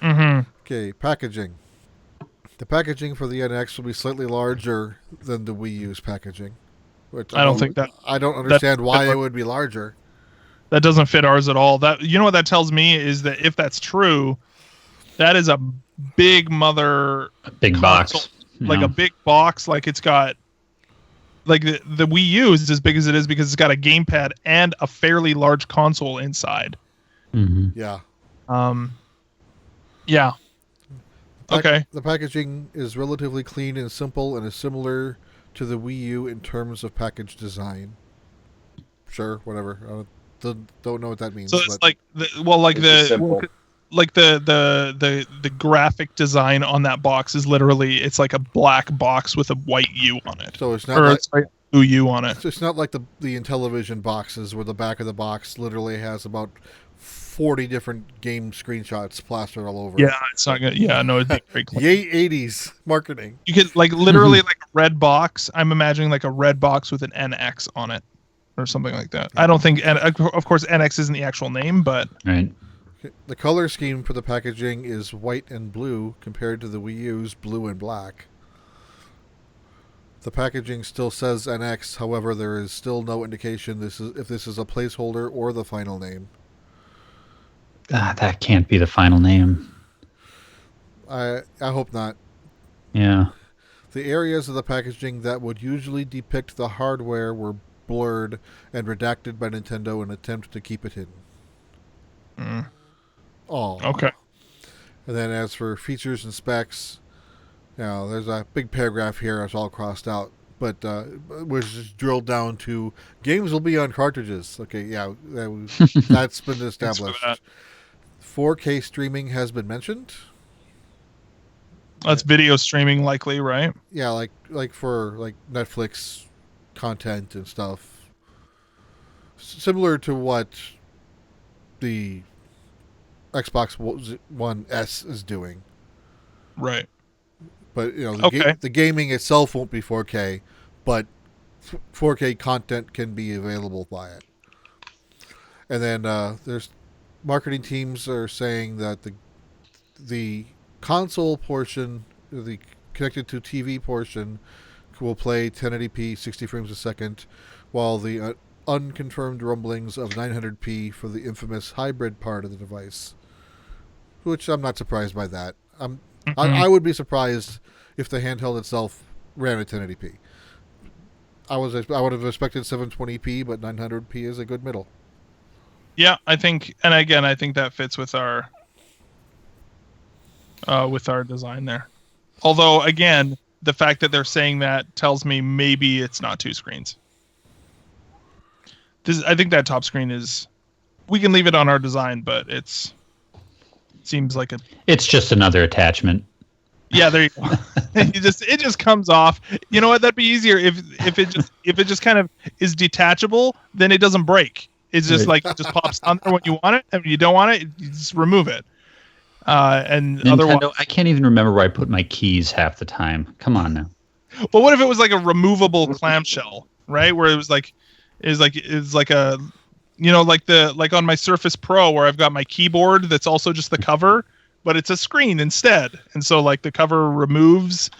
Mm-hmm. Okay, packaging. The packaging for the NX will be slightly larger than the Wii U's packaging. Which I don't think that I don't understand why it would be larger. that doesn't fit ours at all. That, you know what that tells me is that if that's true, that is a big big box, like a big box. Like it's got, like the Wii U is as big as it is because it's got a gamepad and a fairly large console inside. Mm-hmm. Yeah. Yeah. Okay. The packaging is relatively clean and simple and is similar to the Wii U in terms of package design. Sure, whatever. I don't know what that means. So it's but like the graphic design on that box is literally, it's like a black box with a white U on it. So it's not a blue U on it. It's not like the Intellivision boxes where the back of the box literally has about 40 different game screenshots plastered all over. Yeah, it's not good. Yeah, no, it'd be very clean. Yay 80s marketing. You could like literally like a red box. I'm imagining like a red box with an NX on it or something like that. I don't think, and of course NX isn't the actual name, but Right. The color scheme for the packaging is white and blue compared to the Wii U's blue and black. The packaging still says NX, however, there is still no indication if this is a placeholder or the final name. That can't be the final name. I hope not. Yeah. The areas of the packaging that would usually depict the hardware were blurred and redacted by Nintendo in an attempt to keep it hidden. Oh. okay. And then as for features and specs, there's a big paragraph here. It's all crossed out, but was just drilled down to games will be on cartridges. Okay, yeah, that's been established. 4K streaming has been mentioned. That's video streaming likely, right? Yeah, like for like Netflix content and stuff. Similar to what the Xbox One S is doing. Right. But Okay. the gaming itself won't be 4K, but 4K content can be available by it. And then there's marketing teams are saying that the console portion, the connected to TV portion, will play 1080p 60 frames a second, while the unconfirmed rumblings of 900p for the infamous hybrid part of the device, which I'm not surprised by that. I would be surprised if the handheld itself ran at 1080p. I would have expected 720p, but 900p is a good middle. Yeah, I think, and again, I think that fits with our design there. Although, again, the fact that they're saying that tells me maybe it's not two screens. I think that top screen is. We can leave it on our design, but it seems like It's just another attachment. Yeah, there you go. it just comes off. You know what? That'd be easier if it just kind of is detachable. Then it doesn't break. It's just like it just pops on there when you want it, and when you don't want it, you just remove it. And Nintendo, otherwise, I can't even remember where I put my keys half the time. Come on now. well, what if it was like a removable clamshell, right? Where it was like a, like on my Surface Pro where I've got my keyboard that's also just the cover, but it's a screen instead, and so like the cover removes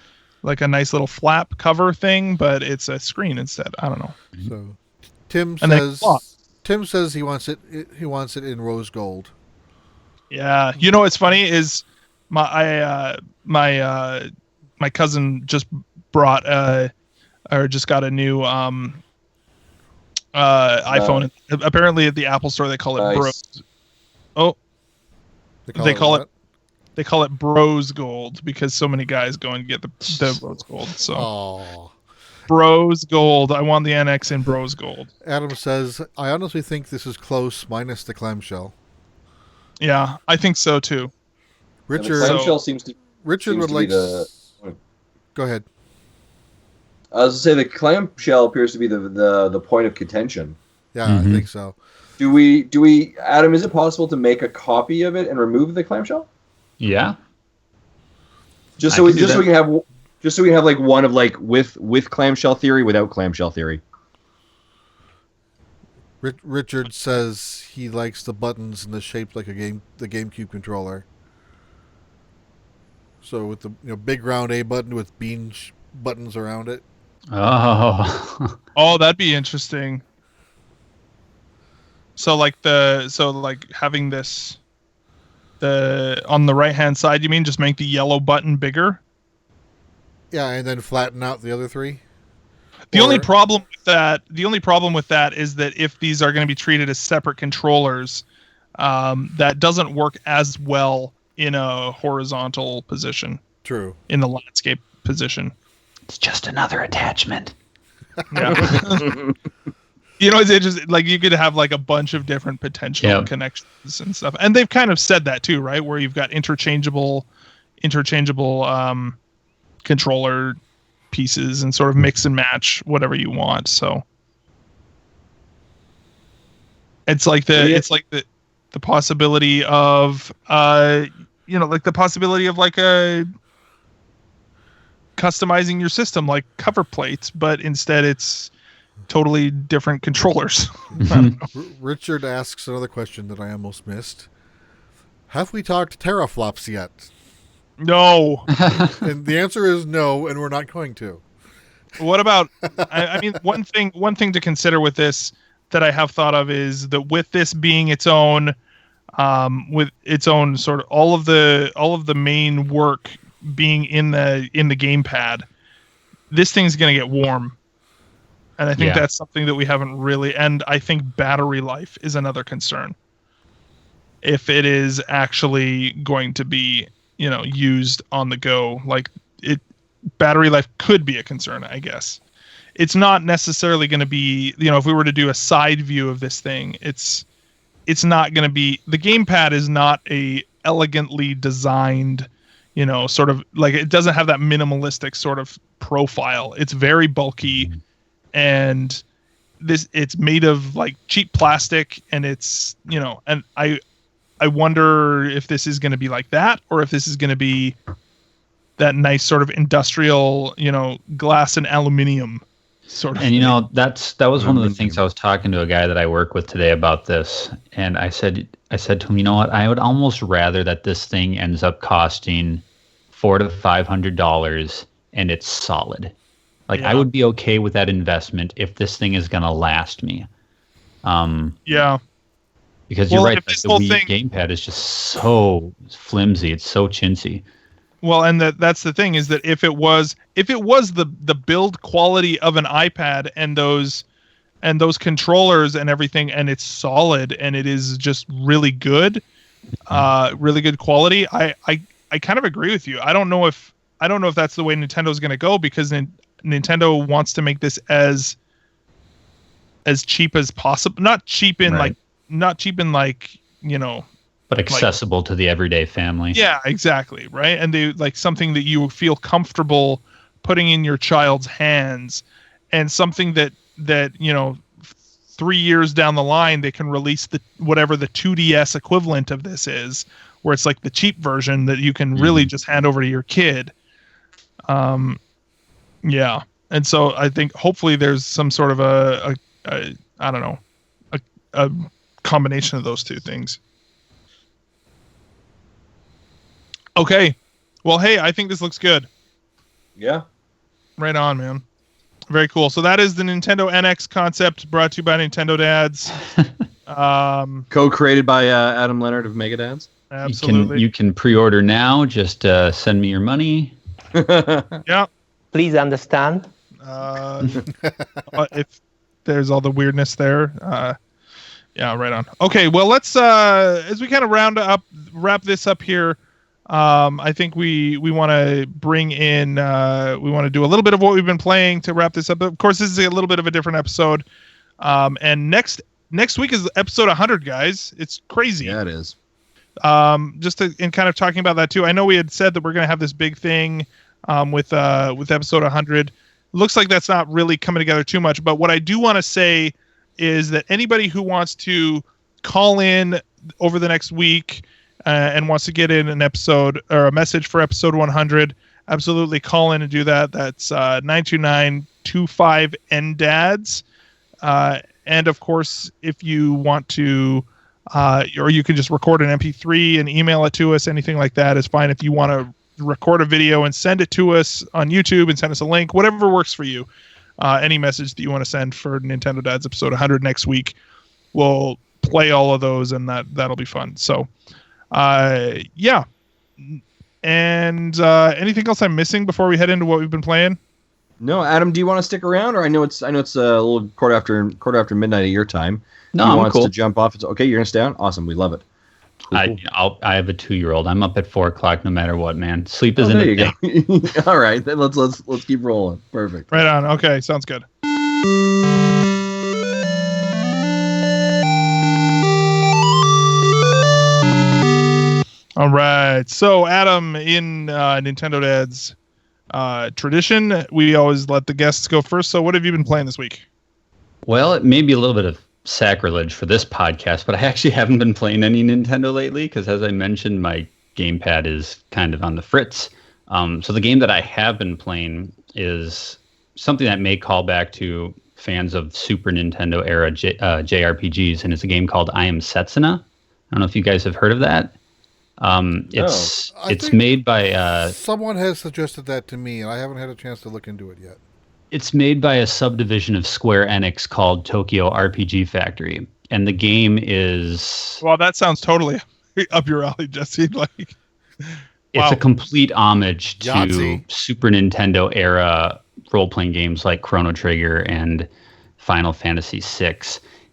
like a nice little flap cover thing, but it's a screen instead. I don't know. So Tim says he wants it in rose gold. Yeah, you know what's funny is my cousin just brought or just got a new iPhone. Apparently at the Apple Store they call it Bros. Oh, they call it Bros Gold because so many guys go and get the Bros Gold. So Aww. Bros Gold. I want the NX in Bros Gold. Adam says, I honestly think this is close minus the clamshell. Yeah, I think so too. And the Richard clamshell seems to Richard would to be like. the. Go ahead. I was to say the clamshell appears to be the point of contention. Yeah, Mhm. I think so. Do we Adam? Is it possible to make a copy of it and remove the clamshell? Yeah. Just I so we can do can have like one of like with clamshell theory, without clamshell theory. Richard says he likes the buttons and the shape like the GameCube controller. So with the big round A button with buttons around it. Oh. Oh, that'd be interesting. So like having this on the right hand side, you mean just make the yellow button bigger? Yeah, and then flatten out the other three. The only problem with that is that if these are going to be treated as separate controllers, that doesn't work as well in a horizontal position. True. In the landscape position. It's just another attachment. Yeah. It's interesting. Like you could have like a bunch of different potential connections and stuff, and they've kind of said that too, right? Where you've got interchangeable controller pieces and sort of mix and match whatever you want. So it's like the possibility of like the possibility of like a customizing your system like cover plates, but instead it's totally different controllers. Richard asks another question that I almost missed. Have we talked teraflops yet? No. And the answer is no, and we're not going to. What about I mean one thing to consider with this that I have thought of is that with this being its own sort of all of the main work being in the gamepad, this thing's going to get warm. And I think that's something that we haven't really, and I think battery life is another concern. If it is actually going to be, used on the go, battery life could be a concern, I guess. It's not necessarily going to be, if we were to do a side view of this thing, it's not going to be, the gamepad is not a elegantly designed, sort of like, it doesn't have that minimalistic sort of profile. It's very bulky, and it's made of like cheap plastic, and it's, and I wonder if this is going to be like that, or if this is going to be that nice sort of industrial, glass and aluminum sort of and thing. that was one of the things I was talking to a guy that I work with today about this, and I said to him, you know what, I would almost rather that this thing ends up costing $400 to $500 and it's solid. I would be okay with that investment if this thing is going to last me. Because you're right, the Wii gamepad is just so flimsy, it's so chintzy. Well, and that's the thing, is that if it was the build quality of an iPad and those controllers and everything, and it's solid and it is just really good quality, I kind of agree with you. I don't know if that's the way Nintendo's going to go, because Nintendo wants to make this as cheap as possible. Not cheap in but accessible to the everyday family. Yeah, exactly, right? And they like something that you feel comfortable putting in your child's hands, and something that 3 years down the line they can release whatever the 2DS equivalent of this is, where it's like the cheap version that you can really just hand over to your kid. Yeah. And so I think hopefully there's some sort of a combination of those two things. Okay. Well, hey, I think this looks good. Yeah. Right on, man. Very cool. So that is the Nintendo NX concept, brought to you by Nintendo Dads. Co-created by Adam Leonhardt of Mega Dads. Absolutely. You can pre-order now. Just send me your money. Yeah. Please understand. If there's all the weirdness there. Yeah, right on. Okay, well, let's as we kind of wrap this up here. I think we want to bring in. We want to do a little bit of what we've been playing to wrap this up. Of course, this is a little bit of a different episode. And next week is episode 100, guys. It's crazy. Yeah, it is. just in kind of talking about that too. I know we had said that we're going to have this big thing with episode 100. Looks like that's not really coming together too much. But what I do want to say is that anybody who wants to call in over the next week and wants to get in an episode or a message for episode 100, absolutely call in and do that. That's 929-25-NDADS. And of course, if you want to, or you can just record an MP3 and email it to us. Anything like that is fine. If you want to record a video and send it to us on YouTube and send us a link, whatever works for you. Any message that you want to send for Nintendo Dads episode 100 next week, we'll play all of those, and that'll be fun. So, yeah. And anything else I'm missing before we head into what we've been playing? No, Adam, do you want to stick around, or I know it's a little quarter after midnight of your time. No, you I'm want cool. us to jump off? It's okay. You're gonna stay on. Awesome, we love it. Cool. I have a 2-year-old. I'm up at 4:00 no matter what, man. Sleep isn't there a you thing. go. All right, then let's keep rolling. Perfect. Right on. Okay, sounds good. All right. So, Adam, in Nintendo Dad's tradition, we always let the guests go first. So, what have you been playing this week? Well, it may be a little bit of sacrilege for this podcast, but I actually haven't been playing any Nintendo lately because, as I mentioned, my gamepad is kind of on the fritz. So the game that I have been playing is something that may call back to fans of Super Nintendo era JRPGs, and it's a game called I Am Setsuna. I don't know if you guys have heard of that. It's made by someone has suggested that to me, and I haven't had a chance to look into it yet. It's made by a subdivision of Square Enix called Tokyo RPG Factory, and the game is... Well, that sounds totally up your alley, Jesse. Like, it's a complete homage to Yahtzee. Super Nintendo era role-playing games like Chrono Trigger and Final Fantasy VI.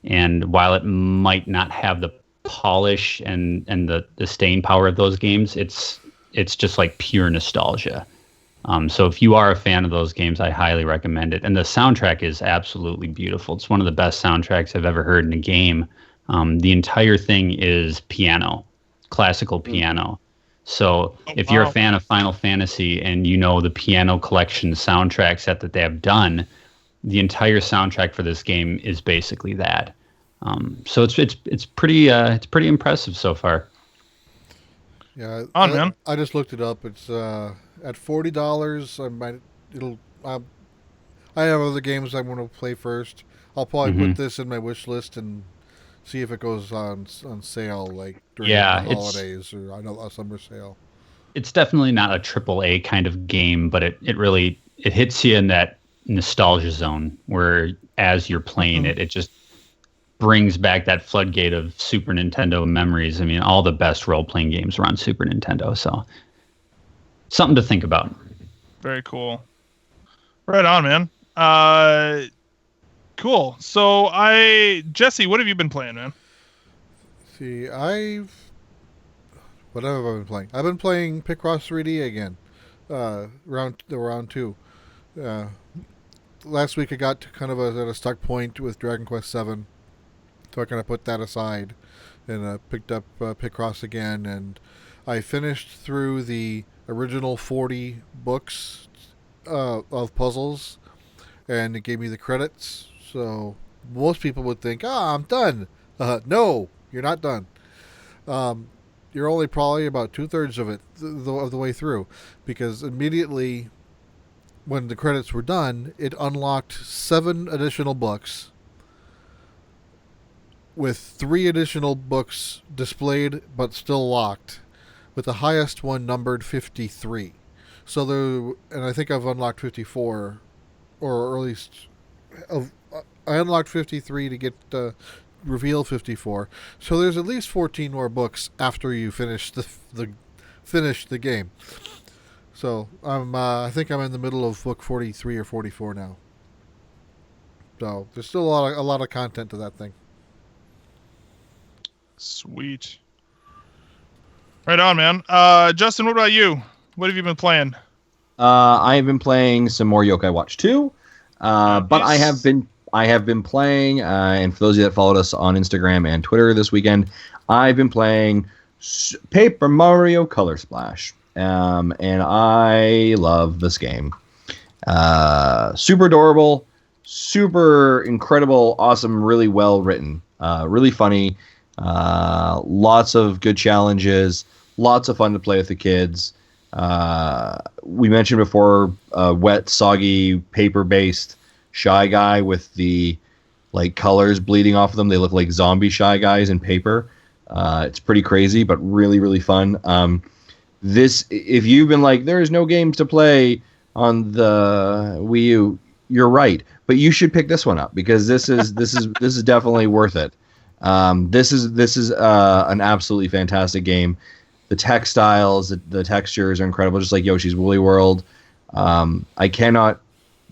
And while it might not have the polish and the staying power of those games, it's just like pure nostalgia. So if you are a fan of those games, I highly recommend it. And the soundtrack is absolutely beautiful. It's one of the best soundtracks I've ever heard in a game. The entire thing is piano, classical piano. So if you're a fan of Final Fantasy and you know the piano collection soundtrack set that they have done, the entire soundtrack for this game is basically that. So it's pretty impressive so far. Yeah, man. I just looked it up. It's at $40. I have other games I want to play first. I'll probably put this in my wish list and see if it goes on sale, like during the holidays or a summer sale. It's definitely not a AAA kind of game, but it really hits you in that nostalgia zone where as you're playing it just brings back that floodgate of Super Nintendo memories. I mean, all the best role-playing games were on Super Nintendo, so something to think about. Very cool. Right on, man. Cool. So Jesse, what have you been playing, man? See, what have I been playing? I've been playing Picross 3D again. Round 2. Last week I got to kind of at a stuck point with Dragon Quest 7. So I kind of put that aside and picked up Picross again, and I finished through the original 40 books of puzzles, and it gave me the credits. So most people would think, I'm done. No, you're not done. You're only probably about 2/3 of it of the way through, because immediately when the credits were done, it unlocked 7 additional books, with 3 additional books displayed but still locked, with the highest one numbered 53. So and I think I've unlocked 54, or at least I unlocked 53 to get reveal 54. So there's at least 14 more books after you finish the game. So I think I'm in the middle of book 43 or 44 now. So there's still a lot of content to that thing. Sweet. Right on, man. Justin, what about you? What have you been playing? I have been playing some more Yokai Watch 2, but I have been playing, and for those of you that followed us on Instagram and Twitter this weekend, I've been playing Paper Mario Color Splash. And I love this game. Super adorable, super incredible, awesome, really well written, really funny, lots of good challenges, lots of fun to play with the kids. We mentioned before, wet, soggy, paper-based Shy Guy with the like colors bleeding off of them. They look like zombie Shy Guys in paper. It's pretty crazy, but really, really fun. This, if you've been like, there's no games to play on the Wii U, you're right, but you should pick this one up because this is definitely worth it. This is an absolutely fantastic game. The textiles, the textures are incredible, just like Yoshi's Woolly World. I cannot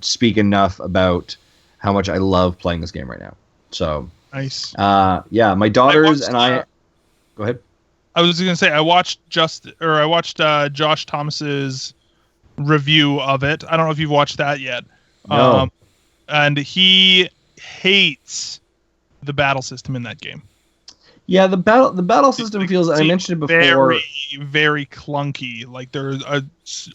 speak enough about how much I love playing this game right now. So nice. Yeah, my daughters and I. Go ahead. I was going to say I watched Josh Thomas's review of it. I don't know if you've watched that yet. No. And he hates the battle system in that game. Yeah, the battle system feels. I mentioned it before. Very, very clunky. Like there's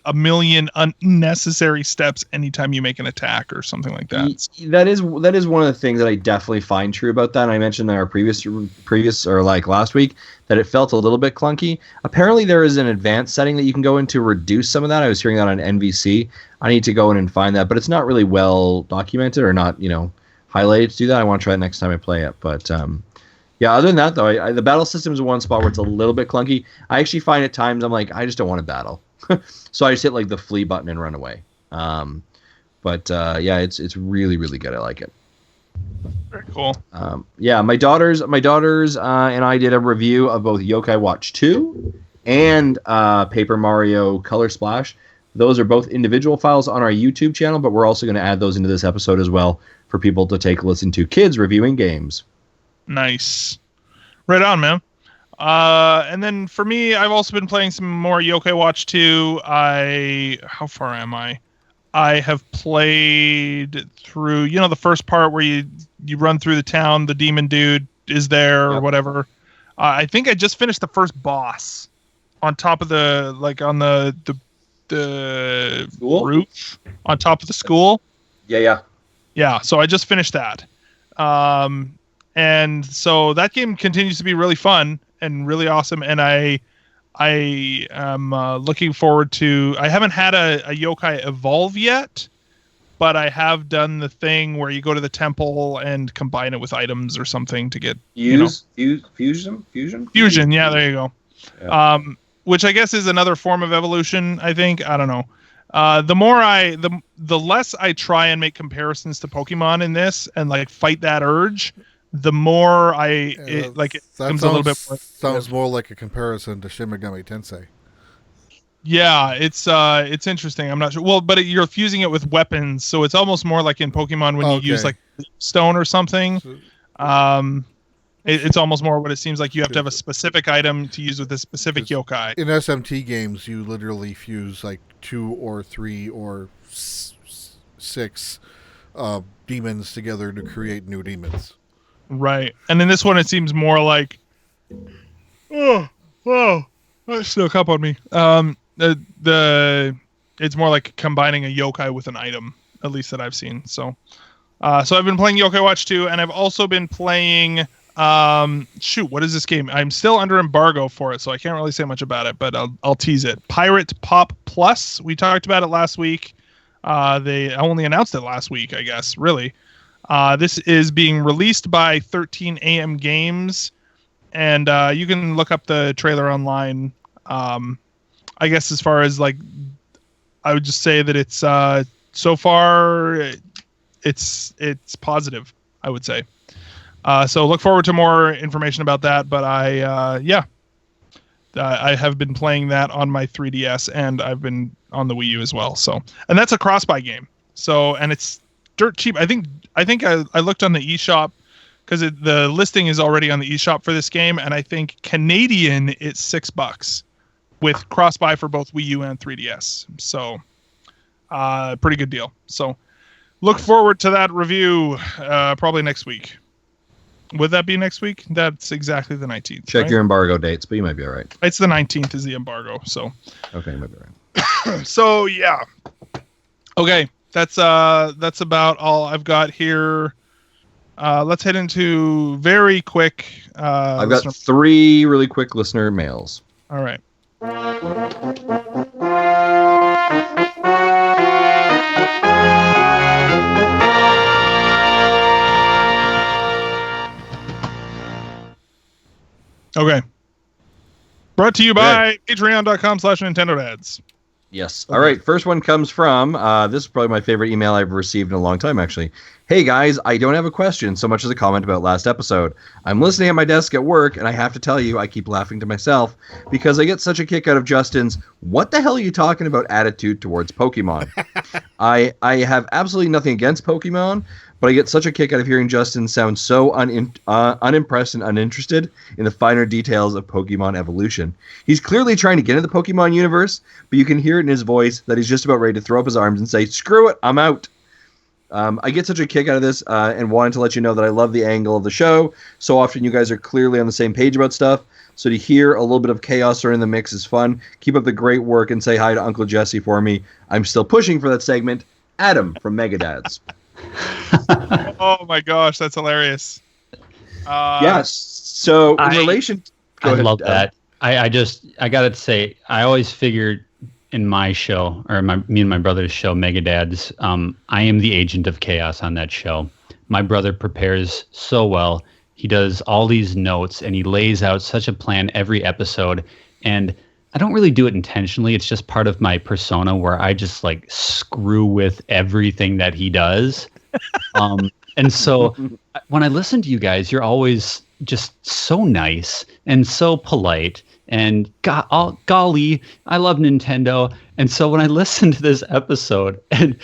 a million unnecessary steps anytime you make an attack or something like that. That is one of the things that I definitely find true about that. And I mentioned in our previous or like last week that it felt a little bit clunky. Apparently, there is an advanced setting that you can go in to reduce some of that. I was hearing that on NVC. I need to go in and find that, but it's not really well documented or not highlighted to do that. I want to try it next time I play it, but. Yeah, other than that, though, the battle system is one spot where it's a little bit clunky. I actually find at times I'm like, I just don't want to battle. So I just hit like the flee button and run away. But it's really, really good. I like it. Very cool. Yeah, my daughters and I did a review of both Yokai Watch 2 and Paper Mario Color Splash. Those are both individual files on our YouTube channel, but we're also going to add those into this episode as well for people to take a listen to kids reviewing games. Nice. Right on, man. And then for me, I've also been playing some more Yokai Watch 2. How far am I? I have played through, the first part where you run through the town, the demon dude is there or whatever. I think I just finished the first boss on top of the roof on top of the school. Yeah. So I just finished that. And so that game continues to be really fun and really awesome. And I am looking forward to. I haven't had a yokai evolve yet, but I have done the thing where you go to the temple and combine it with items or something to get fusion. Yeah, there you go. Yeah. Which I guess is another form of evolution. I think. I don't know. The less I try and make comparisons to Pokemon in this and like fight that urge, the more it becomes a little bit more. Sounds more like a comparison to Shin Megami Tensei. Yeah, it's interesting. I'm not sure. Well, but you're fusing it with weapons, so it's almost more like in Pokemon when you use like stone or something. It's almost more what it seems like. You have to have a specific item to use with a specific yokai. In SMT games, you literally fuse like 2 or 3 or 6 demons together to create new demons. Right. And in this one, it seems more like, it's still up on me. It's more like combining a yokai with an item, at least that I've seen. So I've been playing Yokai Watch 2, and I've also been playing, what is this game? I'm still under embargo for it, so I can't really say much about it, but I'll tease it. Pirate Pop Plus. We talked about it last week. They only announced it last week, I guess, really. This is being released by 13 AM Games, and you can look up the trailer online. I guess as far as like, I would just say that it's so far it's positive, I would say. So look forward to more information about that. But I have been playing that on my 3DS, and I've been on the Wii U as well. So, and that's a cross-buy game. So, and it's dirt cheap. I think I looked on the eShop because the listing is already on the eShop for this game, and I think Canadian it's $6 with cross-buy for both Wii U and 3DS. So, pretty good deal. So, look forward to that review probably next week. Would that be next week? That's exactly the 19th. Check right? your embargo dates, but you might be all right. It's the 19th is the embargo. So. Okay, you might be all right. So yeah. Okay, that's about all I've got here. Let's head into very quick. I've got 3 really quick listener mails. All right. Okay. Brought to you by patreon.com/Nintendo-dads. Yes. All right. First one comes from, this is probably my favorite email I've received in a long time, actually. Hey, guys, I don't have a question so much as a comment about last episode. I'm listening at my desk at work, and I have to tell you, I keep laughing to myself because I get such a kick out of Justin's, what the hell are you talking about attitude towards Pokemon? I have absolutely nothing against Pokemon, but I get such a kick out of hearing Justin sound so unimpressed and uninterested in the finer details of Pokemon evolution. He's clearly trying to get into the Pokemon universe, but you can hear it in his voice that he's just about ready to throw up his arms and say, screw it, I'm out. I get such a kick out of this and wanted to let you know that I love the angle of the show. So often you guys are clearly on the same page about stuff. So to hear a little bit of chaos or in the mix is fun. Keep up the great work and say hi to Uncle Jesse for me. I'm still pushing for that segment. Adam from Megadads. Oh my gosh, that's hilarious. Yes. So in relation, I love that. I gotta say, I always figured in my show, or me and my brother's show, Megadads, I am the agent of chaos on that show. My brother prepares so well. He does all these notes and he lays out such a plan every episode. And I don't really do it intentionally. It's just part of my persona where I just like screw with everything that he does. And so when I listen to you guys, you're always just so nice and so polite. And golly, I love Nintendo. And so when I listen to this episode, and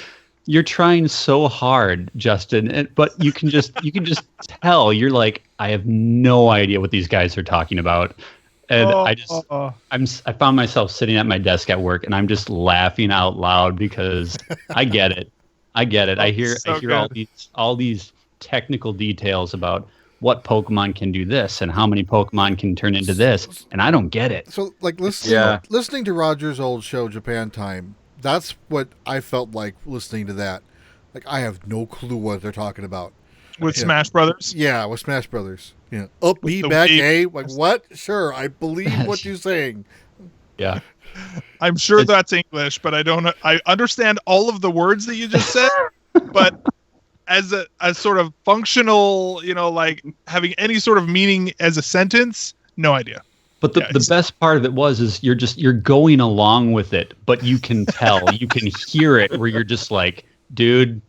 you're trying so hard, Justin, but you can just tell you're like, I have no idea what these guys are talking about. And I found myself sitting at my desk at work, and I'm just laughing out loud because I get it. I hear all these technical details about what Pokemon can do this and how many Pokemon can turn into this, and I don't get it. So, like, listening to Roger's old show, Japan Time, that's what I felt like listening to that. Like, I have no clue what they're talking about. With Smash Brothers? Yeah, with Smash Brothers. Yeah. Up, B, back, A. Like, what? Sure, I believe what you're saying. Yeah. I'm sure that's English, but I understand all of the words that you just said, but as a sort of functional, like having any sort of meaning as a sentence, no idea. But the best part of it is you're going along with it, but you can tell, you can hear it where you're just like, dude,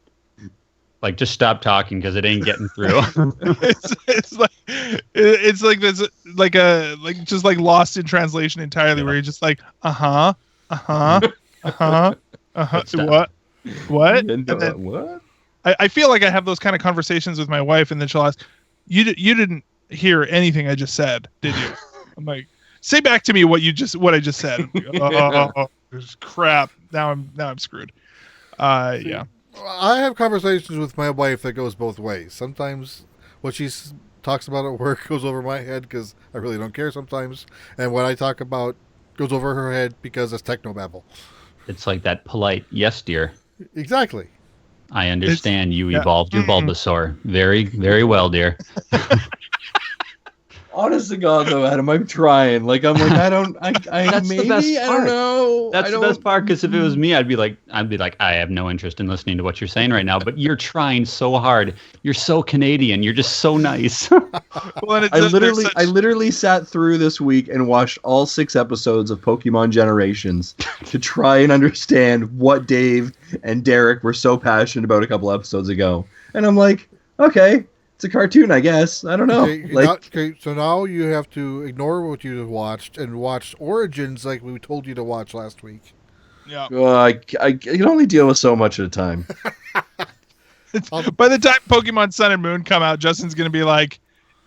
like just stop talking because it ain't getting through. it's like this, like just like lost in translation entirely, where you're just like, what? And then, what? I feel like I have those kind of conversations with my wife, and then she'll ask, you didn't hear anything I just said, did you? I'm like, say back to me what I just said. Oh, crap! Now I'm screwed. Yeah. I have conversations with my wife that goes both ways. Sometimes what she talks about at work goes over my head because I really don't care sometimes, and what I talk about goes over her head because it's technobabble. It's like that polite, yes, dear. Exactly. I understand you evolved your Bulbasaur. Very, very well, dear. Honest to God, though, Adam, I'm trying. Like, I'm like, I don't know. That's the best part, because if it was me, I'd be like, I have no interest in listening to what you're saying right now. But you're trying so hard. You're so Canadian. You're just so nice. Well, I literally sat through this week and watched all 6 episodes of Pokemon Generations to try and understand what Dave and Derek were so passionate about a couple episodes ago. And I'm like, okay. It's a cartoon, I guess. I don't know. So now you have to ignore what you watched and watch Origins like we told you to watch last week. Yeah. I can only deal with so much at a time. By the time Pokemon Sun and Moon come out, Justin's gonna be like,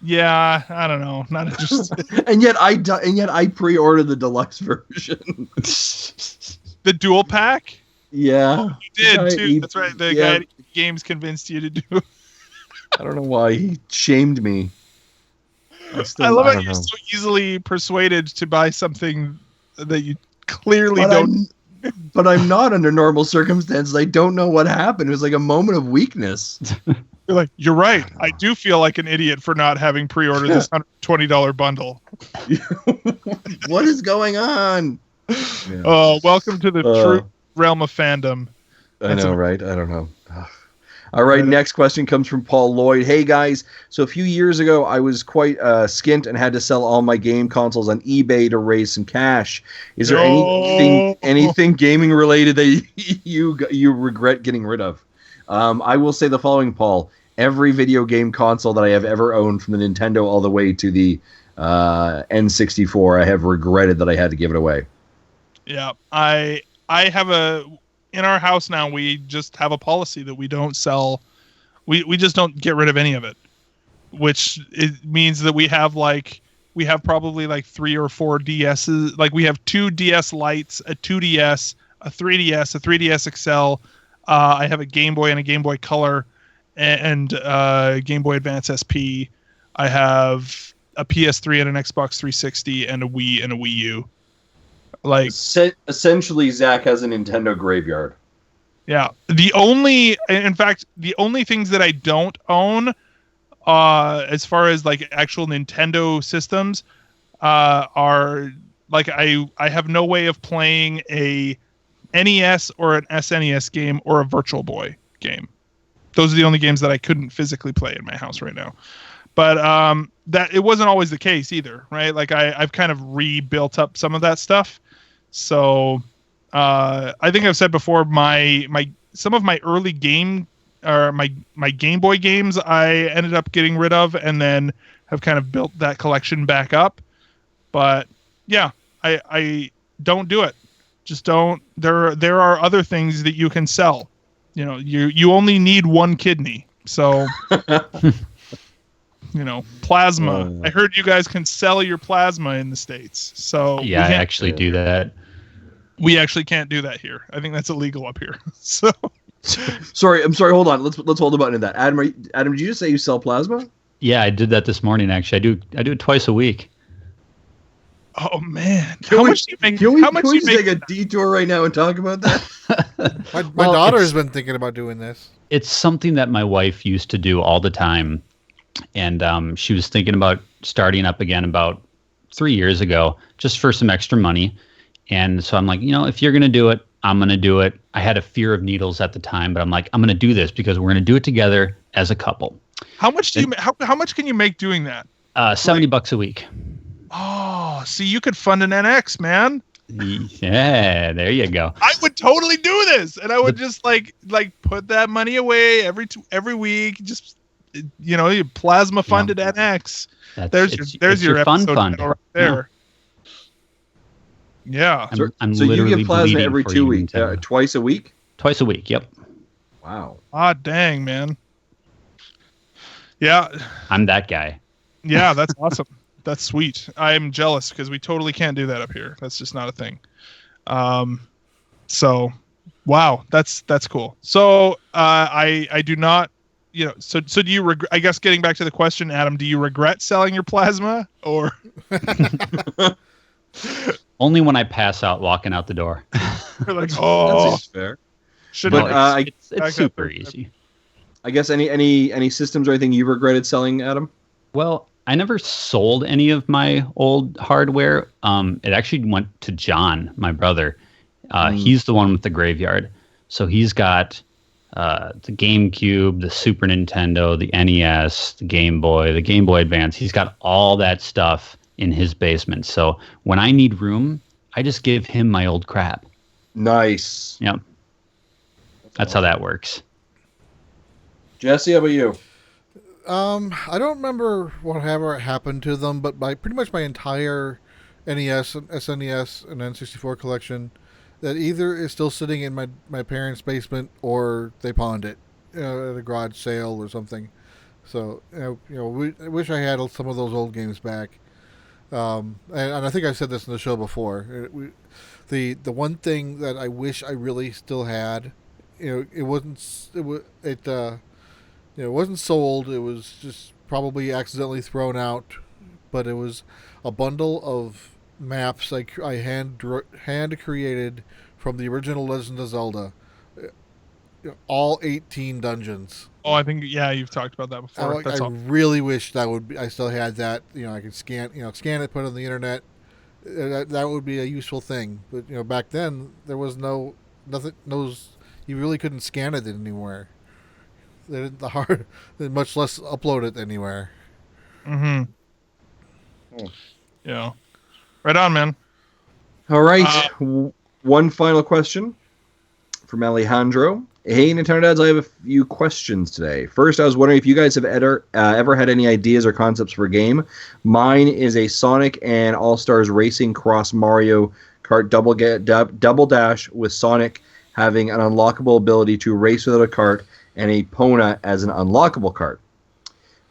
"Yeah, I don't know, not interested." and yet I pre-ordered the deluxe version. The dual pack. Yeah, you did too. That's right. The guy at Games convinced you to do. I don't know why he shamed me. I love how don't you're know. so easily persuaded to buy something that you clearly But don't. but I'm not under normal circumstances. I don't know what happened. It was like a moment of weakness. You're like, you're right. I do feel like an idiot for not having pre-ordered this $120 bundle. What is going on? Welcome to the true realm of fandom. I know, right? I don't know. All right, next question comes from Paul Lloyd. Hey guys, so a few years ago I was quite skint and had to sell all my game consoles on eBay to raise some cash. Is there anything gaming related that you regret getting rid of? I will say the following, Paul. Every video game console that I have ever owned, from the Nintendo all the way to the N64, I have regretted that I had to give it away. Yeah, I have in our house now, we just have a policy that we don't sell. We just don't get rid of any of it, which it means that we have probably like 3 or 4 DSs. Like we have 2 DS Lites, a 2DS, a 3DS, a 3DS XL. I have a Game Boy and a Game Boy Color and Game Boy Advance SP. I have a PS3 and an Xbox 360 and a Wii and a Wii U. Like essentially, Zach has a Nintendo graveyard. Yeah. The only things that I don't own, as far as like actual Nintendo systems, are like I have no way of playing a NES or an SNES game or a Virtual Boy game. Those are the only games that I couldn't physically play in my house right now. But that it wasn't always the case either, right? Like I've kind of rebuilt up some of that stuff. So I think I've said before, some of my early game or my Game Boy games I ended up getting rid of, and then have kind of built that collection back up. But yeah, I don't do it. Just don't. There are other things that you can sell. You know, you only need one kidney. So plasma. I heard you guys can sell your plasma in the States. So yeah, I actually do that. We actually can't do that here. I think that's illegal up here. So sorry. Hold on. Let's hold the button to that. Adam, did you just say you sell plasma? Yeah, I did that this morning. Actually, I do it twice a week. Oh man, how much do you make? Can we make? take a detour right now and talk about that? My daughter's been thinking about doing this. It's something that my wife used to do all the time, and she was thinking about starting up again about 3 years ago, just for some extra money. And so I'm like, if you're going to do it, I'm going to do it. I had a fear of needles at the time, but I'm like, I'm going to do this because we're going to do it together as a couple. How much how much can you make doing that? $70 a week. Oh, see, you could fund an NX, man. Yeah, there you go. I would totally do this, and I would just like put that money away every week. Just your plasma funded NX. There's your fun episode fund right there. Yeah. I'm so literally you get plasma bleeding every for 2 you, weeks, Nintendo. twice a week? Twice a week, yep. Wow. Ah, dang, man. Yeah. I'm that guy. Yeah, that's awesome. That's sweet. I'm jealous because we totally can't do that up here. That's just not a thing. So, wow, that's cool. So, I do not, So do you I guess getting back to the question, Adam, do you regret selling your plasma or? Only when I pass out walking out the door. You're like, That's fair. But it's super easy. I guess any systems or anything you regretted selling, Adam? Well, I never sold any of my old hardware. It actually went to John, my brother. He's the one with the graveyard. So he's got the GameCube, the Super Nintendo, the NES, the Game Boy Advance. He's got all that stuff in his basement. So when I need room, I just give him my old crap. Nice. Yep. That's how that works. Jesse, how about you? I don't remember whatever happened to them, but pretty much my entire NES, SNES, and N64 collection, that either is still sitting in my parents' basement or they pawned it at a garage sale or something. So I wish I had some of those old games back. And I think I said this in the show before. The one thing that I wish I really still had, it wasn't sold. It was just probably accidentally thrown out but it was a bundle of maps I hand created from the original Legend of Zelda, all 18 dungeons. Oh, I think you've talked about that before. I That's all. really wish that I still had that. I could scan it, put it on the internet. That would be a useful thing. But back then there was nothing. You really couldn't scan it anywhere. They didn't much less upload it anywhere. Mm-hmm. Yeah. Right on, man. All right. One final question from Alejandro. Hey, Nintendo Dads, I have a few questions today. First, I was wondering if you guys have ever had any ideas or concepts for a game. Mine is a Sonic and All-Stars Racing Cross Mario Kart double dash with Sonic having an unlockable ability to race without a cart and a Epona as an unlockable cart.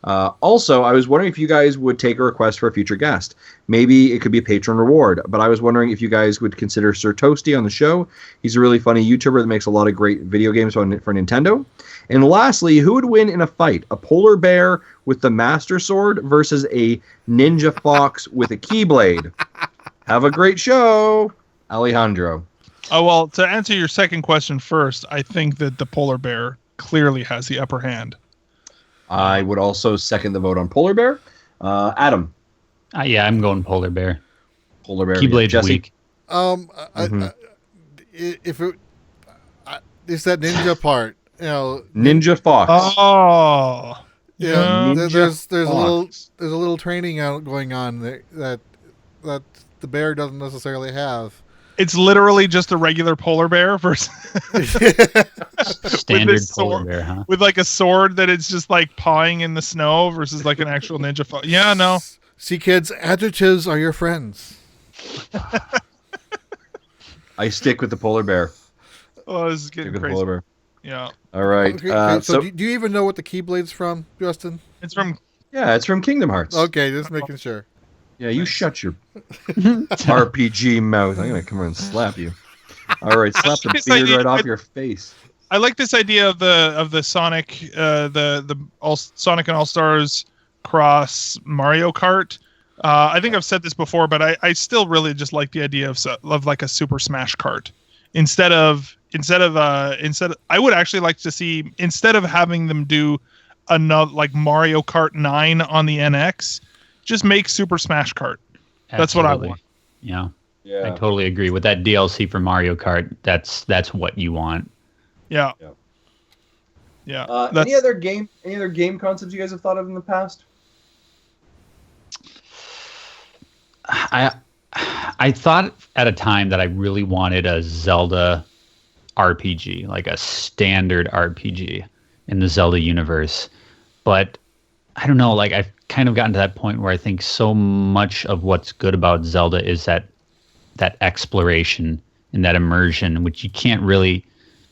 Also, I was wondering if you guys would take a request for a future guest. Maybe it could be a patron reward, but I was wondering if you guys would consider Sir Toasty on the show. He's a really funny YouTuber that makes a lot of great video games for Nintendo. And lastly, who would win in a fight? A polar bear with the Master Sword versus a ninja fox with a Keyblade? Have a great show, Alejandro. Oh, well, to answer your second question first, I think that the polar bear clearly has the upper hand. I would also second the vote on polar bear. Adam. Yeah, I'm going polar bear. Polar bear. Keyblade's Jesse? weak. If it it's that ninja part, Ninja fox. Oh. Yeah, Ninja there's a little training out going on that the bear doesn't necessarily have. It's literally just a regular polar bear versus Standard polar sword, bear, huh? with like a sword that it's just like pawing in the snow versus like an actual ninja fox. Yeah, no. See, kids, adjectives are your friends. I stick with the polar bear. Oh, this is Stick getting with the crazy. polar bear. Yeah. All right. Okay, so do you even know what the Keyblade's from, Justin? It's from Yeah, it's from Kingdom Hearts. Okay, just making sure. Yeah, you shut your RPG mouth. I'm gonna come over and slap you. All right, slap the This beard idea- right off your face. I like this idea of the Sonic Sonic and All Stars cross Mario Kart. I think I've said this before, but I still really just like the idea of like a Super Smash Kart instead of I would actually like to see, instead of having them do another like Mario Kart 9 on the NX, just make Super Smash Kart. That's what I Absolutely. want. Yeah. Yeah. I totally agree with that DLC for Mario Kart. That's what you want. Yeah. Yeah. Yeah. Any other game concepts you guys have thought of in the past? I thought at a time that I really wanted a Zelda RPG, like a standard RPG in the Zelda universe. But I don't know, like I've kind of gotten to that point where I think so much of what's good about Zelda is that exploration and that immersion, which you can't really,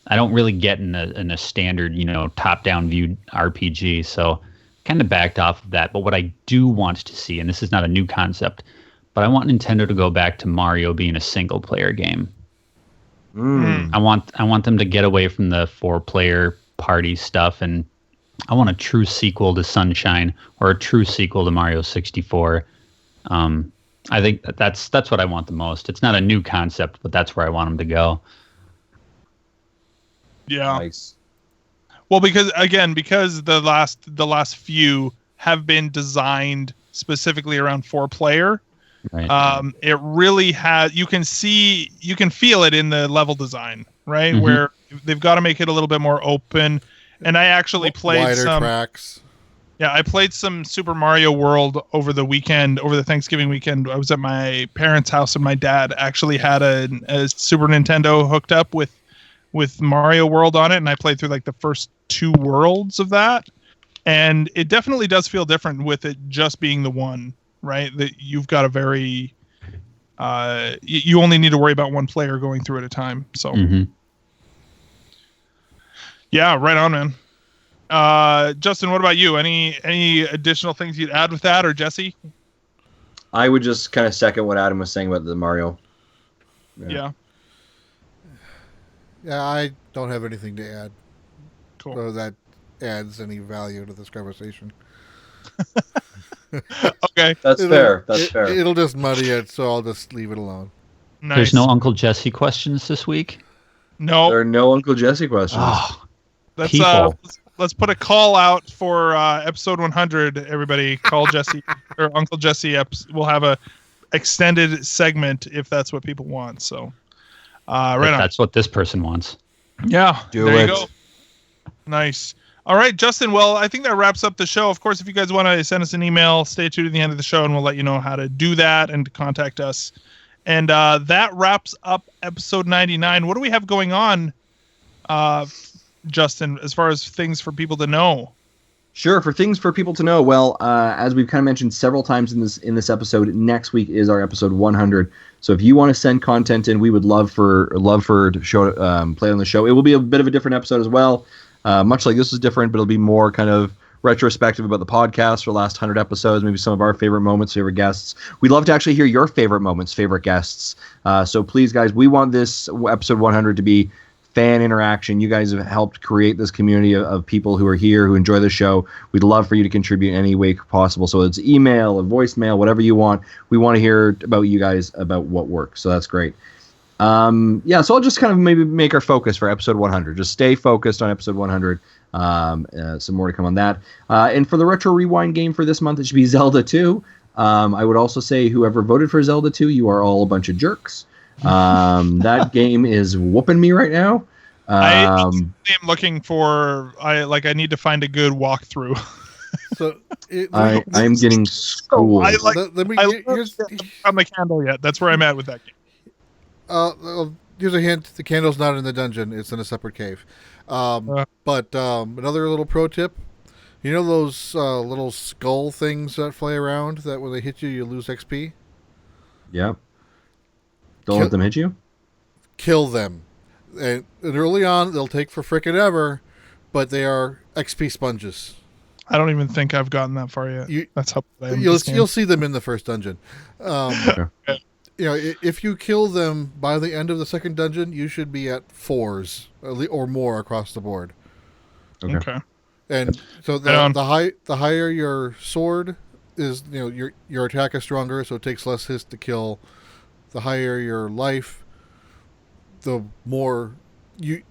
I don't really get in a standard, top-down viewed RPG. So kind of backed off of that. But what I do want to see, and this is not a new concept, but I want Nintendo to go back to Mario being a single-player game. I want them to get away from the 4-player party stuff, and I want a true sequel to Sunshine or a true sequel to Mario 64. I think that's what I want the most. It's not a new concept, but that's where I want them to go. Yeah. Nice. Well, because the last few have been designed specifically around 4-player. Right. It really has. You can feel it in the level design, right? Mhm. Where they've got to make it a little bit more open. And I actually played wider some. tracks. Yeah, I played some Super Mario World over the Thanksgiving weekend. I was at my parents' house, and my dad actually had a Super Nintendo hooked up with Mario World on it, and I played through like the first 2 worlds of that. And it definitely does feel different with it just being the one, right? That you've got a very you only need to worry about one player going through at a time. So yeah, right on, man. Justin, what about you? Any additional things you'd add with that, or Jesse? I would just kind of second what Adam was saying about the Mario. Yeah. Yeah, I don't have anything to add. Cool. So that adds any value to this conversation. Okay. That's fair. That's fair. It'll just muddy it, so I'll just leave it alone. Nice. There's no Uncle Jesse questions this week. No. There are no Uncle Jesse questions. Oh, Let's people. let's put a call out for episode 100. Everybody, call Jesse or Uncle Jesse. We'll have a extended segment if that's what people want. So, right on. That's what this person wants. Yeah, Do there it. you go. Nice. All right, Justin. Well, I think that wraps up the show. Of course, if you guys want to send us an email, stay tuned to the end of the show, and we'll let you know how to do that and to contact us. And that wraps up episode 99. What do we have going on, Justin, as far as things for people to know? Sure, for things for people to know. Well, as we've kind of mentioned several times in this episode, next week is our episode 100. So if you want to send content in, we would love for to show play on the show. It will be a bit of a different episode as well, much like this is different, but it'll be more kind of retrospective about the podcast for the last 100 episodes, maybe some of our favorite moments, favorite guests. We'd love to actually hear your favorite moments, favorite guests. So please, guys, we want this episode 100 to be fan interaction. You guys have helped create this community of people who are here, who enjoy the show. We'd love for you to contribute in any way possible. So it's email, a voicemail, whatever you want. We want to hear about you guys, about what works. So that's great. So I'll just kind of maybe make our focus for episode 100. Just stay focused on episode 100. Some more to come on that. And for the Retro Rewind game for this month, it should be Zelda 2. I would also say whoever voted for Zelda 2, you are all a bunch of jerks. That game is whooping me right now. I am looking for. I need to find a good walkthrough. So I'm getting schooled. I like. Here's on the candle yet. That's where I'm at with that game. here's a hint: the candle's not in the dungeon; it's in a separate cave. But another little pro tip: you know those little skull things that fly around that when they hit you, you lose XP. Yep. Don't let them hit you. Kill them, and early on they'll take for frickin' ever, but they are XP sponges. I don't even think I've gotten that far yet. That's how I am. You'll see them in the first dungeon. Sure. If you kill them by the end of the second dungeon, you should be at 4s or more across the board. Okay. And so the higher your sword is, your attack is stronger, so it takes less hits to kill. The higher your life, the more you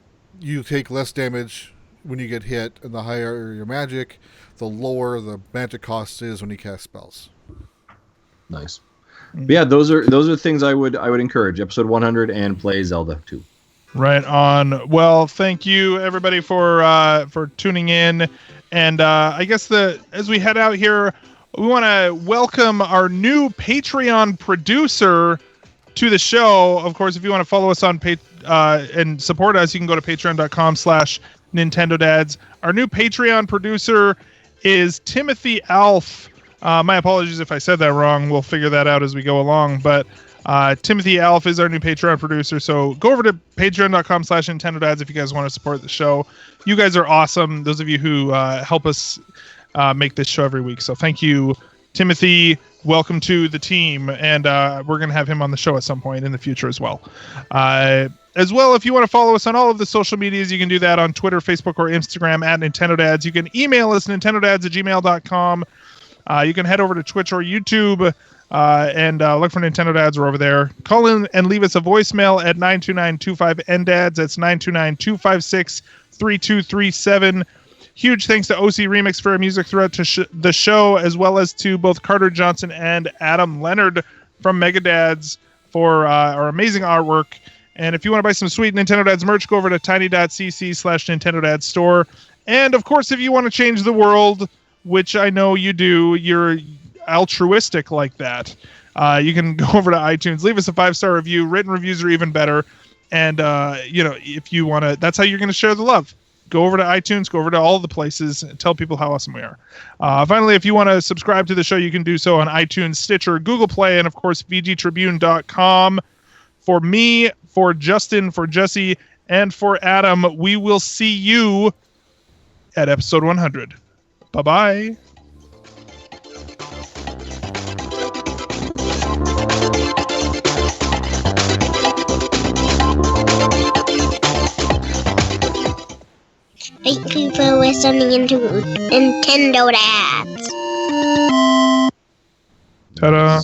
take less damage when you get hit, and the higher your magic, the lower the magic cost is when you cast spells. Nice. But yeah, those are things I would encourage. Episode 100 and play Zelda 2. Right on. Well, thank you everybody for tuning in, and I guess as we head out here, we want to welcome our new Patreon producer to the show. Of course, if you want to follow us on and support us, you can go to patreon.com/NintendoDads. Our new Patreon producer is Timothy Alf. My apologies if I said that wrong. We'll figure that out as we go along. But Timothy Alf is our new Patreon producer. So go over to patreon.com/NintendoDads if you guys want to support the show. You guys are awesome. Those of you who help us make this show every week. So thank you, Timothy. Welcome to the team. And we're going to have him on the show at some point in the future as well. As well, if you want to follow us on all of the social medias, you can do that on Twitter, Facebook, or Instagram at NintendoDads. You can email us, nintendodads@gmail.com. You can head over to Twitch or YouTube and look for Nintendo Dads. We're over there. Call in and leave us a voicemail at 929-25-NDADS. That's 929-256-3237. Huge thanks to OC Remix for our music throughout the show, as well as to both Carter Johnson and Adam Leonard from Megadads for our amazing artwork. And if you want to buy some sweet Nintendo Dads merch, go over to tiny.cc/Nintendo Dads store. And of course, if you want to change the world, which I know you do, you're altruistic like that, you can go over to iTunes, leave us a 5-star review. Written reviews are even better. And, if you want to, that's how you're going to share the love. Go over to iTunes, go over to all the places, and tell people how awesome we are. Finally, if you want to subscribe to the show, you can do so on iTunes, Stitcher, Google Play, and of course, VGTribune.com. For me, for Justin, for Jesse, and for Adam, we will see you at episode 100. Bye-bye. Thank you for listening to Nintendo Dads. Ta-da.